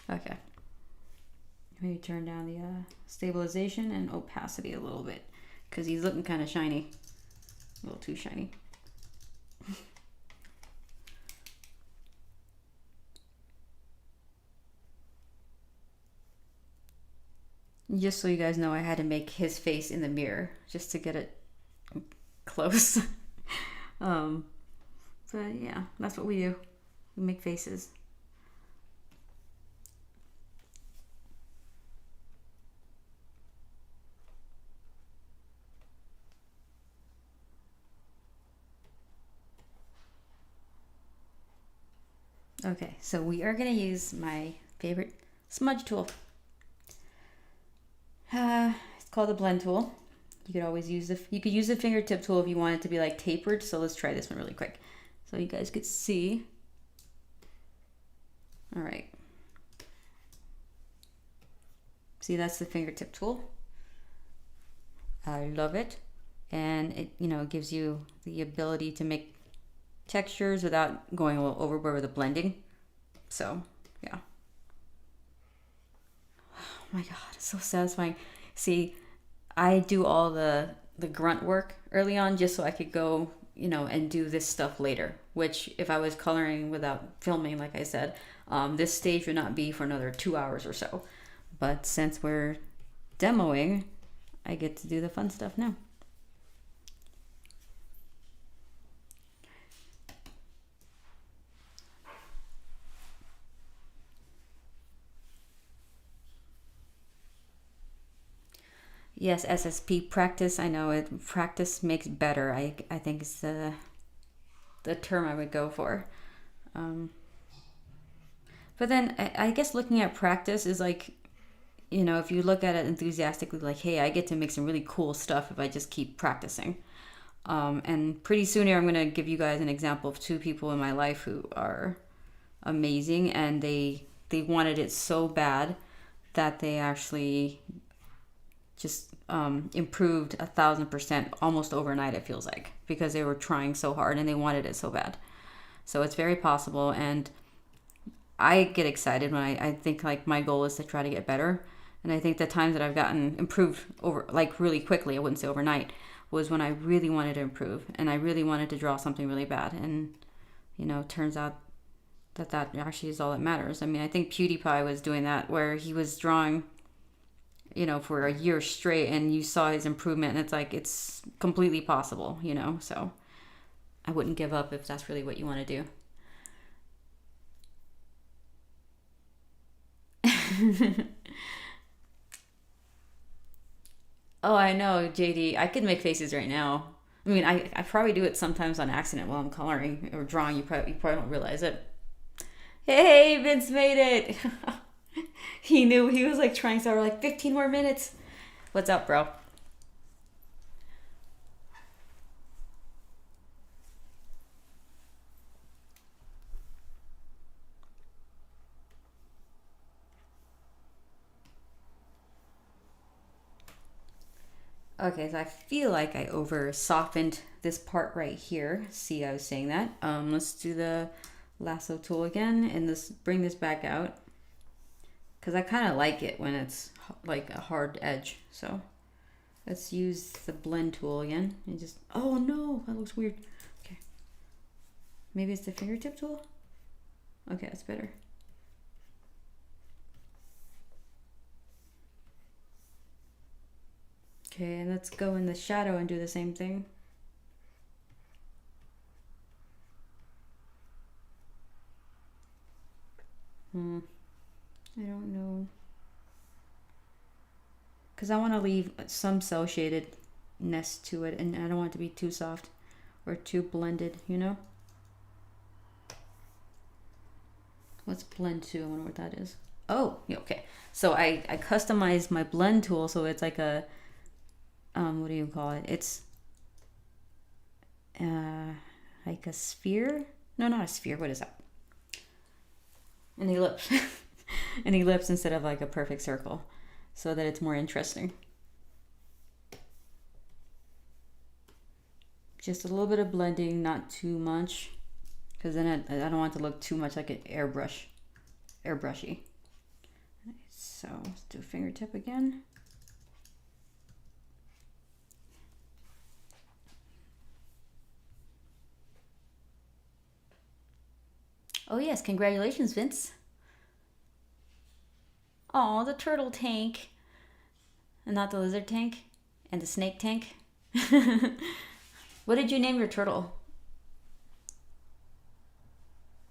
Okay. Maybe turn down the stabilization and opacity a little bit because he's looking kind of shiny. A little too shiny. Just so you guys know, I had to make his face in the mirror just to get it close. But yeah, that's what we do. We make faces. Okay, so we are going to use my favorite smudge tool. It's called the blend tool. You could always use the fingertip tool if you want it to be like tapered. So let's try this one really quick so you guys could see. All right. See, that's the fingertip tool. I love it. And it, you know, gives you the ability to make textures without going a little overboard with the blending. So yeah. Oh my god, it's so satisfying. See, I do all the grunt work early on just so I could go, you know, and do this stuff later, which if I was coloring without filming, like I said, this stage would not be for another 2 hours or so. But since we're demoing, I get to do the fun stuff now. Yes, SSP, practice. I know it. Practice makes better. I think it's the term I would go for. But then I guess looking at practice is like, you know, if you look at it enthusiastically, like, hey, I get to make some really cool stuff if I just keep practicing. And pretty soon here, I'm going to give you guys an example of two people in my life who are amazing, and they wanted it so bad that they actually just improved 1,000% almost overnight, it feels like, because they were trying so hard and they wanted it so bad. So it's very possible, and I get excited when I think like my goal is to try to get better. And I think the times that I've gotten improved over like really quickly, I wouldn't say overnight, was when I really wanted to improve and I really wanted to draw something really bad. And, you know, it turns out that actually is all that matters. I mean, I think PewDiePie was doing that where he was drawing, you know, for a year straight and you saw his improvement, and it's like, it's completely possible, you know? So I wouldn't give up if that's really what you want to do. Oh, I know, JD. I could make faces right now. I mean, I probably do it sometimes on accident while I'm coloring or drawing. You probably don't realize it. Hey, Vince made it. He knew. He was like trying so hard, like 15 more minutes. What's up, bro? Okay, so I feel like I over softened this part right here. See, I was saying that. Let's do the lasso tool again and bring this back out, because I kind of like it when it's like a hard edge. So let's use the blend tool again and just, oh no, that looks weird. Okay, maybe it's the fingertip tool. Okay, that's better. Okay, and let's go in the shadow and do the same thing. I don't know. Because I want to leave some cell shadedness to it, and I don't want it to be too soft or too blended, you know? What's blend to? I wonder what that is. Oh, yeah, okay. So I customized my blend tool so it's like a, what do you call it? It's like a sphere? No, not a sphere. What is that? An ellipse. An ellipse instead of like a perfect circle, so that it's more interesting. Just a little bit of blending, not too much, because then I don't want it to look too much like an airbrushy. So let's do fingertip again. Oh yes, congratulations, Vince. Oh, the turtle tank. And not the lizard tank? And the snake tank? What did you name your turtle?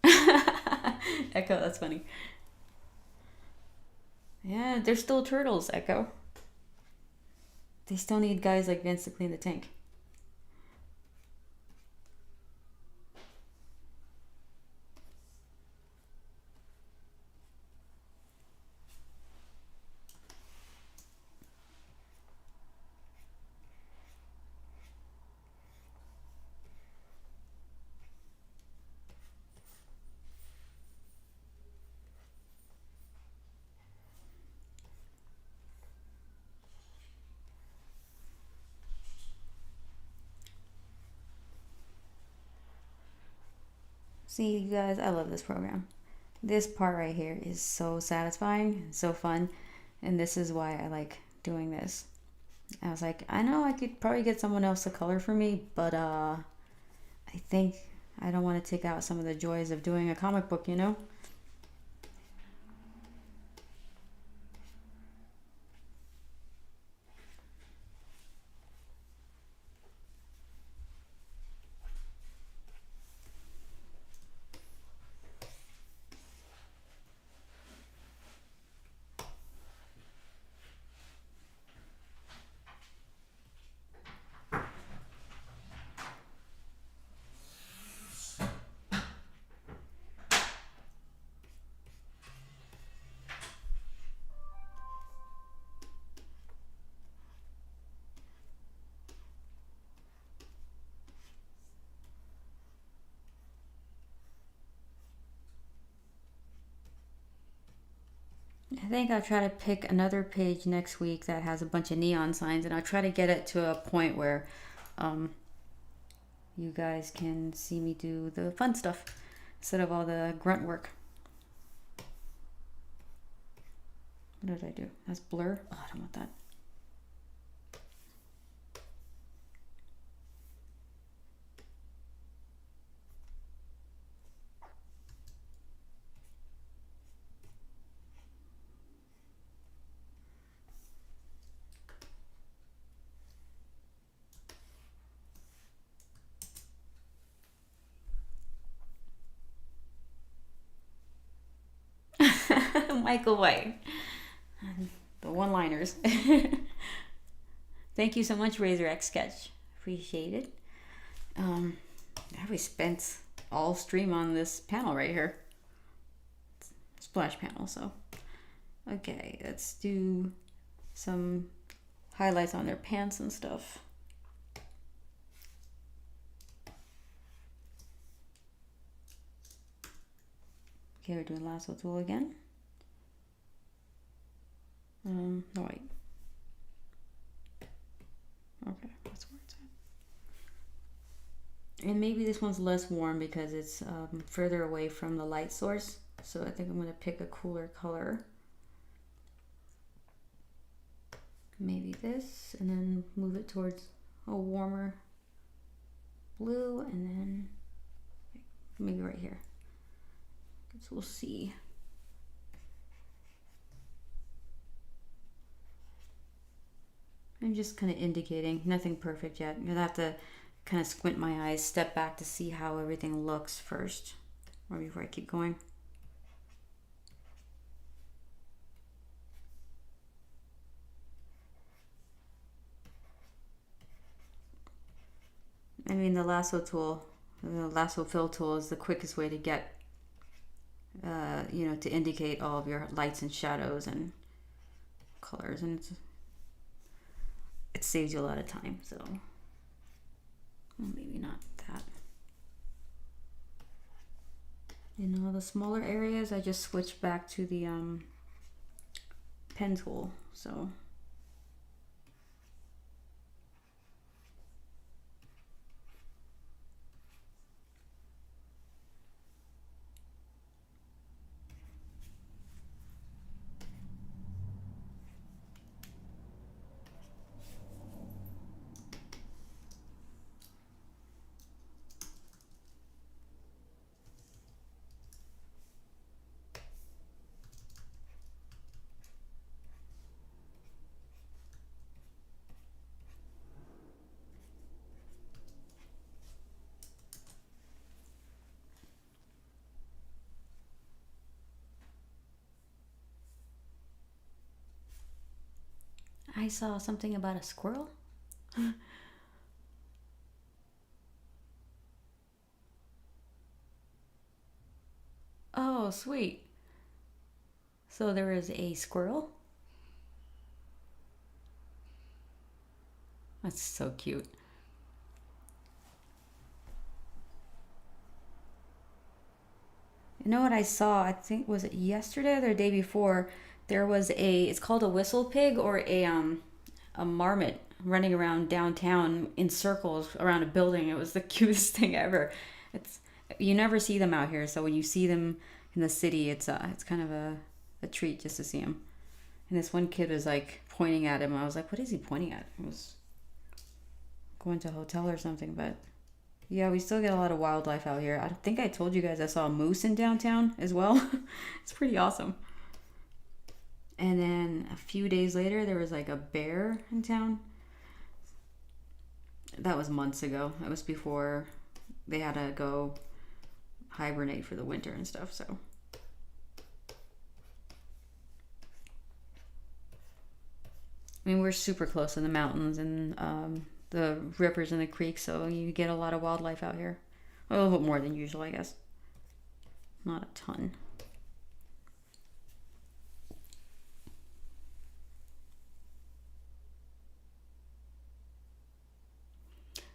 Echo, that's funny. Yeah, they're still turtles, Echo. They still need guys like Vince to clean the tank. See, you guys, I love this program. This part right here is so satisfying, so fun, and this is why I like doing this. I was like, I know I could probably get someone else to color for me, but I think I don't want to take out some of the joys of doing a comic book, you know? I think I'll try to pick another page next week that has a bunch of neon signs, and I'll try to get it to a point where you guys can see me do the fun stuff instead of all the grunt work. What did I do? That's blur. Oh, I don't want that. Michael White. The one-liners. Thank you so much, Razor X Sketch. Appreciate it. We spent all stream on this panel right here. Splash panel, so. Okay, let's do some highlights on their pants and stuff. Okay, we're doing lasso tool again. No, wait. Okay, that's where it's at. And maybe this one's less warm because it's further away from the light source. So I think I'm going to pick a cooler color. Maybe this, and then move it towards a warmer blue, and then maybe right here. So we'll see. I'm just kind of indicating, nothing perfect yet. You'll have to kind of squint my eyes, step back to see how everything looks first, or before I keep going. I mean, the lasso tool, the lasso fill tool is the quickest way to get, to indicate all of your lights and shadows and colors, and it saves you a lot of time. So well, maybe not that. In all the smaller areas, I just switched back to the pen tool. So I saw something about a squirrel. Oh, sweet. So there is a squirrel. That's so cute. You know what I saw? I think, was it yesterday or the day before? There was it's called a whistle pig, or a marmot running around downtown in circles around a building. It was the cutest thing ever. It's You never see them out here, so when you see them in the city, it's kind of a treat just to see them. And this one kid was like pointing at him. I was like, what is he pointing at? It was going to a hotel or something, but yeah, we still get a lot of wildlife out here. I think I told you guys I saw a moose in downtown as well. It's pretty awesome. And then a few days later, there was like a bear in town. That was months ago. It was before they had to go hibernate for the winter and stuff, so. I mean, we're super close to the mountains and the rivers and the creeks, so you get a lot of wildlife out here. A little bit more than usual, I guess. Not a ton.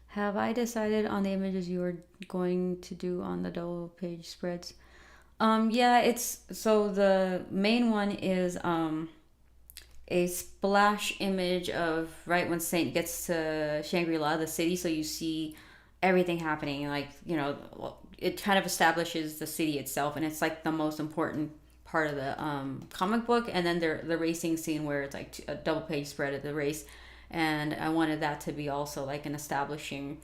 Have I decided on the images you are going to do on the double page spreads? Yeah, so the main one is a splash image of right when Saint gets to Shangri-La, the city, so you see everything happening. Like, it kind of establishes the city itself, and it's like the most important part of the comic book. And then the racing scene where it's like a double page spread of the race. And I wanted that to be also like an establishing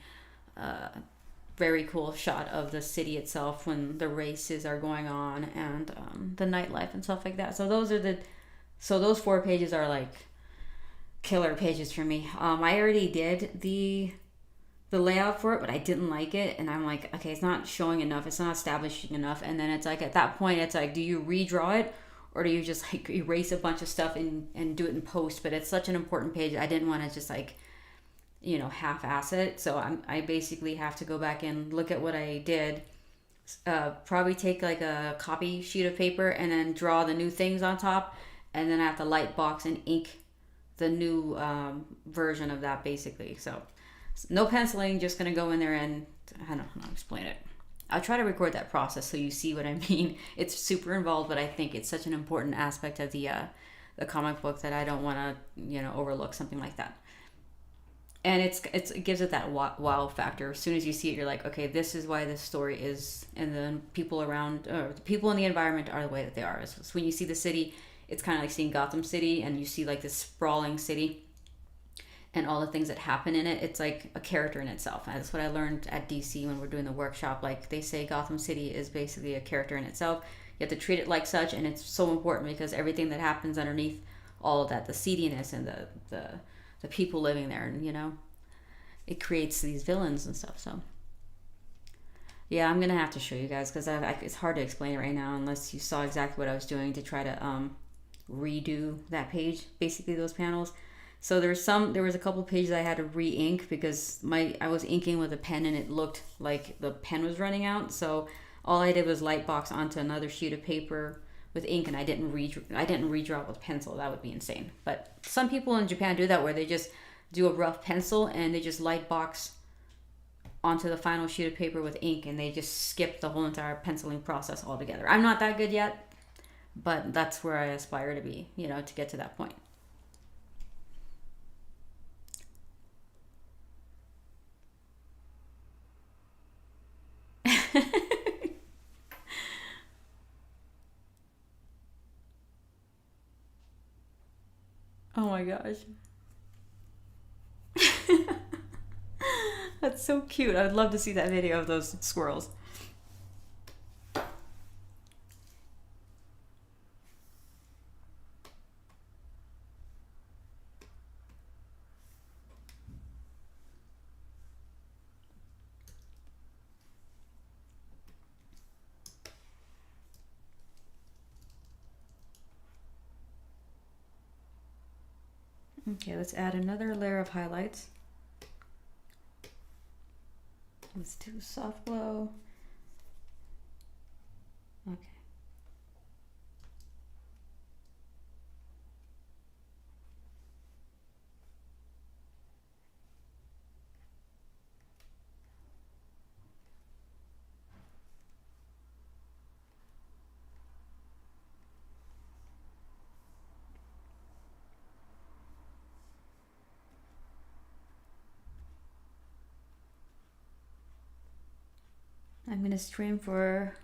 very cool shot of the city itself when the races are going on, and the nightlife and stuff like that. So those 4 pages are like killer pages for me. I already did the layout for it, but I didn't like it, and I'm like, okay, it's not showing enough, it's not establishing enough. And then it's like, at that point, it's like, do you redraw it, or do you just like erase a bunch of stuff and do it in post? But it's such an important page, I didn't want to just like, half-ass it. So I basically have to go back and look at what I did, probably take like a copy sheet of paper and then draw the new things on top, and then I have to light box and ink the new version of that, basically. So no penciling, just gonna go in there and I don't know how to explain it. I'll try to record that process so you see what I mean. It's super involved, but I think it's such an important aspect of the comic book that I don't want to overlook something like that. and it gives it that wow factor. As soon as you see it, you're like, okay, this is why this story is, and then people around, or the people in the environment are the way that they are. So when you see the city, it's kind of like seeing Gotham City, and you see like this sprawling city and all the things that happen in it. It's like a character in itself. And that's what I learned at DC when we're doing the workshop. Like they say, Gotham City is basically a character in itself. You have to treat it like such, and it's so important because everything that happens underneath all of that, the seediness and the people living there, and you know, it creates these villains and stuff. So yeah, I'm gonna have to show you guys because it's hard to explain it right now unless you saw exactly what I was doing to try to redo that page, basically those panels. So there was a couple pages I had to re-ink because I was inking with a pen and it looked like the pen was running out. So all I did was light box onto another sheet of paper with ink, and I didn't redraw it with pencil. That would be insane. But some people in Japan do that, where they just do a rough pencil and they just light box onto the final sheet of paper with ink, and they just skip the whole entire penciling process altogether. I'm not that good yet, but that's where I aspire to be, you know, to get to that point. Oh my gosh. That's so cute. I'd love to see that video of those squirrels. Okay, let's add another layer of highlights. Let's do soft glow. Okay. I'm gonna stream for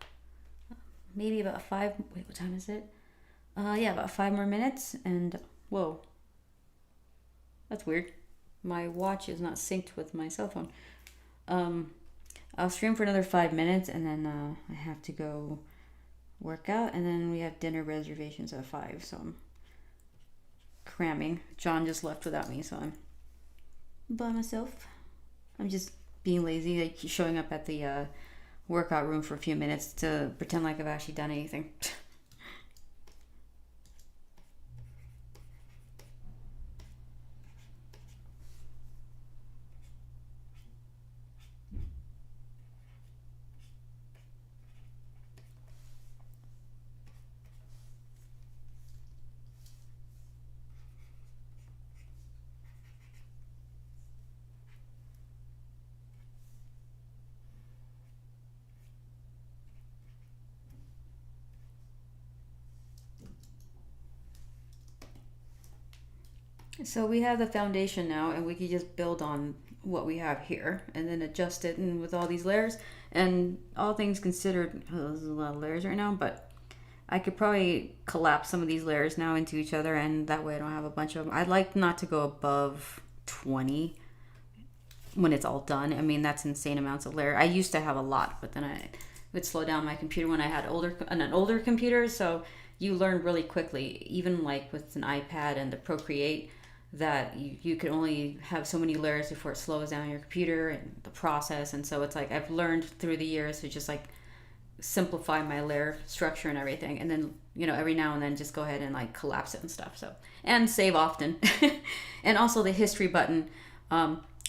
maybe about wait, what time is it? Yeah, about 5 more minutes, and whoa, that's weird. My watch is not synced with my cell phone. I'll stream for another 5 minutes, and then I have to go work out, and then we have dinner reservations at 5, so I'm cramming. John just left without me, so I'm by myself. I'm just being lazy, like showing up at the workout room for a few minutes to pretend like I've actually done anything. So we have the foundation now, and we can just build on what we have here and then adjust it, and with all these layers, and all things considered, oh, there's a lot of layers right now, but I could probably collapse some of these layers now into each other, and that way I don't have a bunch of them. I'd like not to go above 20 when it's all done. I mean, that's insane amounts of layer. I used to have a lot, but then I would slow down my computer when I had an older computer, so you learn really quickly, even like with an iPad and the Procreate, that you can only have so many layers before it slows down your computer and the process. And so it's like I've learned through the years to just like simplify my layer structure and everything, and then, you know, every now and then just go ahead and like collapse it and stuff. So, and save often. And also the history button,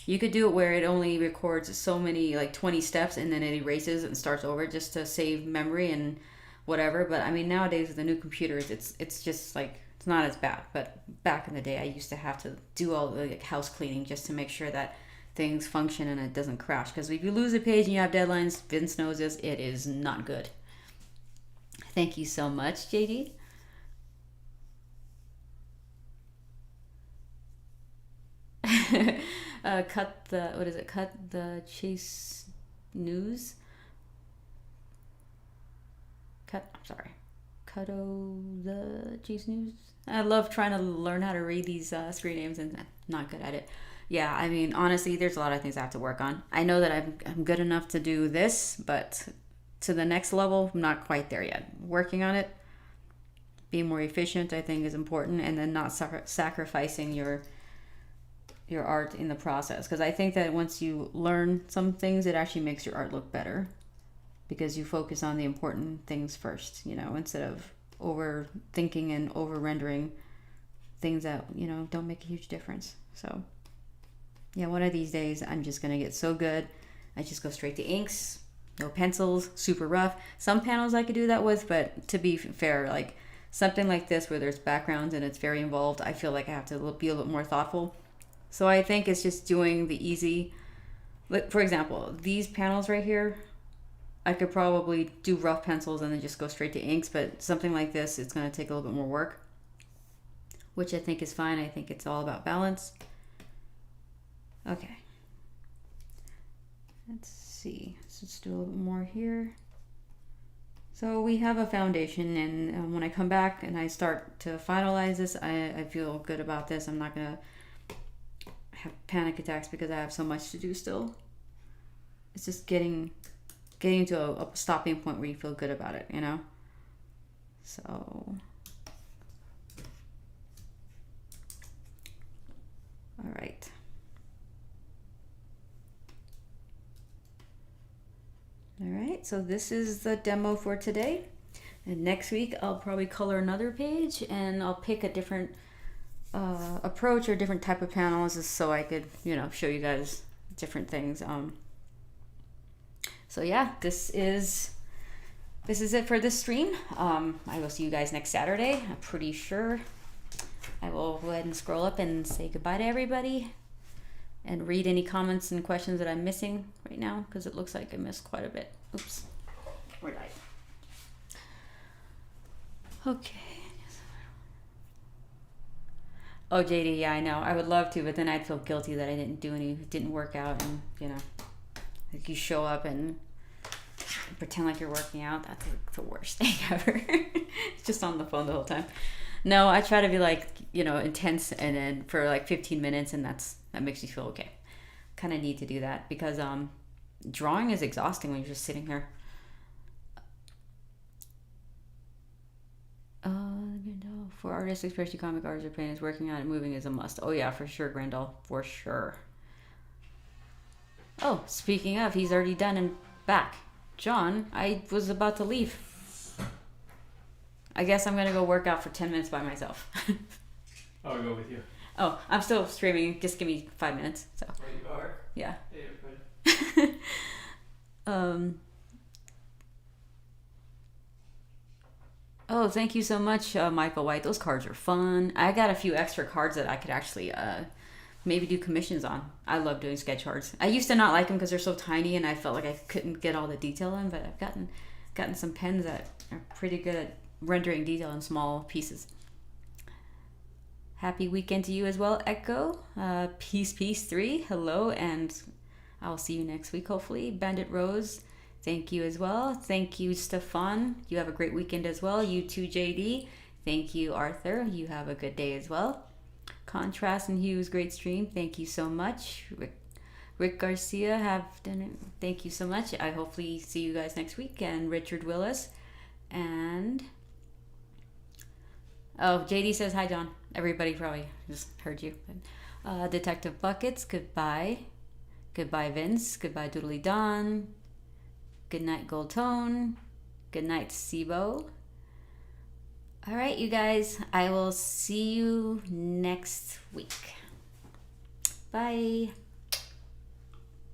you could do it where it only records so many, like 20 steps, and then it erases and starts over just to save memory and whatever. But I mean, nowadays with the new computers, it's just like, it's not as bad. But back in the day, I used to have to do all the like house cleaning just to make sure that things function and it doesn't crash. Because if you lose a page and you have deadlines, Vince knows this, it is not good. Thank you so much, JD. Cut the, what is it? Cut the chase news. Cutto the chase news. I love trying to learn how to read these screen names and I'm not good at it. Yeah, I mean, honestly, there's a lot of things I have to work on. I know that I'm good enough to do this, but to the next level, I'm not quite there yet. Working on it. Being more efficient, I think, is important, and then not sacrificing your art in the process. Because I think that once you learn some things, it actually makes your art look better. Because you focus on the important things first, you know, instead of overthinking and over rendering things that, you know, don't make a huge difference. So yeah, one of these days I'm just gonna get so good. I just go straight to inks, no pencils, super rough. Some panels I could do that with, but to be fair, like something like this where there's backgrounds and it's very involved, I feel like I have to be a little bit more thoughtful. So I think it's just doing the easy, for example, these panels right here, I could probably do rough pencils and then just go straight to inks, but something like this, it's going to take a little bit more work, which I think is fine. I think it's all about balance. Okay. Let's see. Let's do a little bit more here. So we have a foundation, and when I come back and I start to finalize this, I feel good about this. I'm not going to have panic attacks because I have so much to do still. It's just getting to a stopping point where you feel good about it, you know? So, all right. All right, so this is the demo for today. And next week, I'll probably color another page and I'll pick a different approach or different type of panels just so I could, you know, show you guys different things. So yeah, this is it for this stream. I will see you guys next Saturday. I'm pretty sure I will go ahead and scroll up and say goodbye to everybody and read any comments and questions that I'm missing right now because it looks like I missed quite a bit. Oops, where did I? Okay. Oh, JD, yeah, I know. I would love to, but then I'd feel guilty that I didn't work out, and you know, like you show up and pretend like you're working out. That's like the worst thing ever. Just on the phone the whole time. No, I try to be like, you know, intense and then for like 15 minutes and that makes you feel okay. Kind of need to do that because drawing is exhausting when you're just sitting there. For artists, especially comic artists or painters, working on it, moving is a must. Oh yeah, for sure, Grandal, for sure. Oh, speaking of, he's already done and back. John, I was about to leave. I guess I'm gonna go work out for 10 minutes by myself. I'll go with you. Oh, I'm still streaming. Just give me 5 minutes. So. Oh, you are? Yeah. Hey, everybody. Oh, thank you so much, Michael White. Those cards are fun. I got a few extra cards that I could actually maybe do commissions on. I love doing sketch cards. I used to not like them because they're so tiny and I felt like I couldn't get all the detail in, but I've gotten some pens that are pretty good at rendering detail in small pieces. Happy weekend to you as well, Echo. Peace 3. Hello, and I'll see you next week, hopefully. Bandit Rose, thank you as well. Thank you, Stefan. You have a great weekend as well. You too, JD. Thank you, Arthur. You have a good day as well. Contrast and Hues, great stream. Thank you so much. Rick Garcia, have done it. Thank you so much. I hopefully see you guys next week. And Richard Willis. And oh, JD says hi, John. Everybody probably just heard you. Detective Buckets, goodbye. Goodbye, Vince. Goodbye, Doodly Don. Good night, Gold Tone. Good night, Sibo. All right, you guys. I will see you next week. Bye.